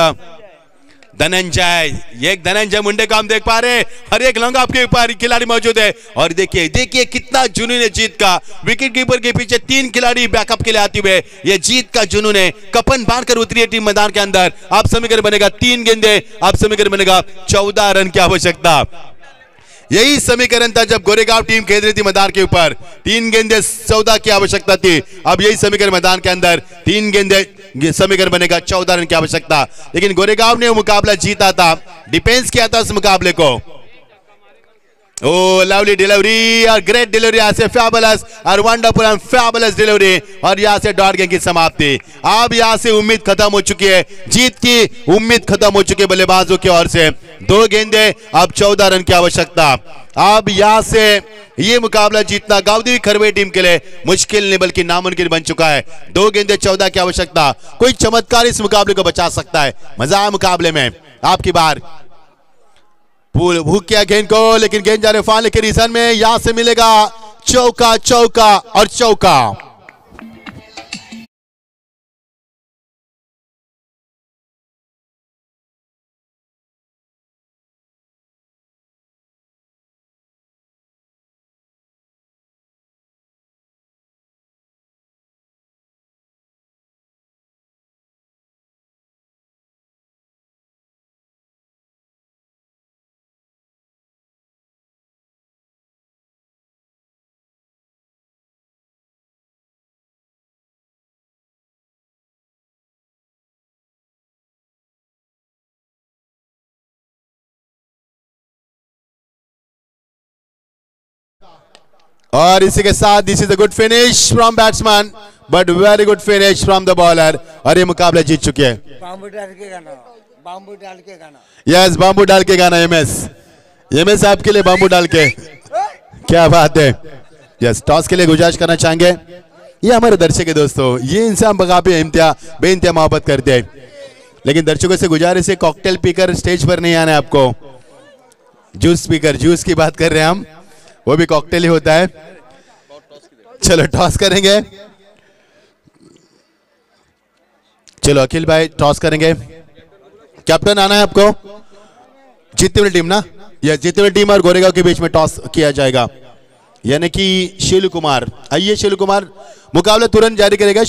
धनंजय, एक धनंजय मुंडे का हम देख पा रहे हैं, हर एक लंगा आपके ऊपर खिलाड़ी मौजूद है। और देखिए देखिए कितना जुनून है जीत का। विकेट कीपर के पीछे 3 खिलाड़ी बैकअप के लिए आते हुए ये जीत का जुनून है। कपन बांधकर उतरी है टीम मैदान के अंदर। आप समीकरण बनेगा 3 गेंदे, आप समीकरण बनेगा 14 रन की आवश्यकता। यही समीकरण था जब गोरेगांव टीम खेल रही थी मैदान के ऊपर। 3 गेंदे 14 की आवश्यकता थी। अब यही समीकरण मैदान के अंदर 3 गेंदे समीकरण बनेगा 14 रन की आवश्यकता। लेकिन गोरेगांव ने वो मुकाबला जीता था, डिफेंस किया था उस मुकाबले को। ओ लवली डिलीवरी और ग्रेट डिलीवरी, यहाँ से फैबुलस और वंडरफुल एंड फैबुलस डिलीवरी और यहाँ से डॉट गेंद की समाप्ति। अब यहाँ से उम्मीद खत्म हो चुकी है, जीत की उम्मीद खत्म हो चुकी है बल्लेबाजों की ओर से। 2 गेंदे अब 14 रन की आवश्यकता। अब यहाँ से ये मुकाबला जीतना गावदेवी खरवे टीम के लिए मुश्किल नहीं बल्कि नामुमकिन बन चुका है। 2 गेंदे 14 की आवश्यकता। कोई चमत्कार इस मुकाबले को बचा सकता है। मजा आया मुकाबले में। आपकी बार भूख किया गेंद को, लेकिन गेंद जा रहे फालने के रीजन में। यहां से मिलेगा चौका, चौका और चौका। और इसी के साथ this is a good finish from batsman but very good finish from the bowler. और ये मुकाबला जीत चुके हैं। बाम्बू डाल के गाना, बाम्बू डाल के गाना। यस, बाम्बू डाल के गाना। एमएस आपके लिए बाम्बू डाल के, क्या बात है। यस, टॉस के लिए गुजारिश करना चाहेंगे। ये हमारे दर्शक है दोस्तों, ये इनसे हम काफी बेइंतहा मोहब्बत करते हैं, लेकिन दर्शकों से गुजारिश है कॉकटेल पीकर स्टेज पर नहीं आना है आपको। जूस पीकर, जूस की बात कर रहे हैं हम, वो भी कॉकटेल ही होता है। चलो टॉस करेंगे। चलो अखिल भाई टॉस करेंगे। कैप्टन आना है आपको। जीतने वाली टीम ना, या जीतने वाली टीम और गोरेगांव के बीच में टॉस किया जाएगा, यानी कि शीलू कुमार। आइए शीलू कुमार, मुकाबला तुरंत जारी करेगा।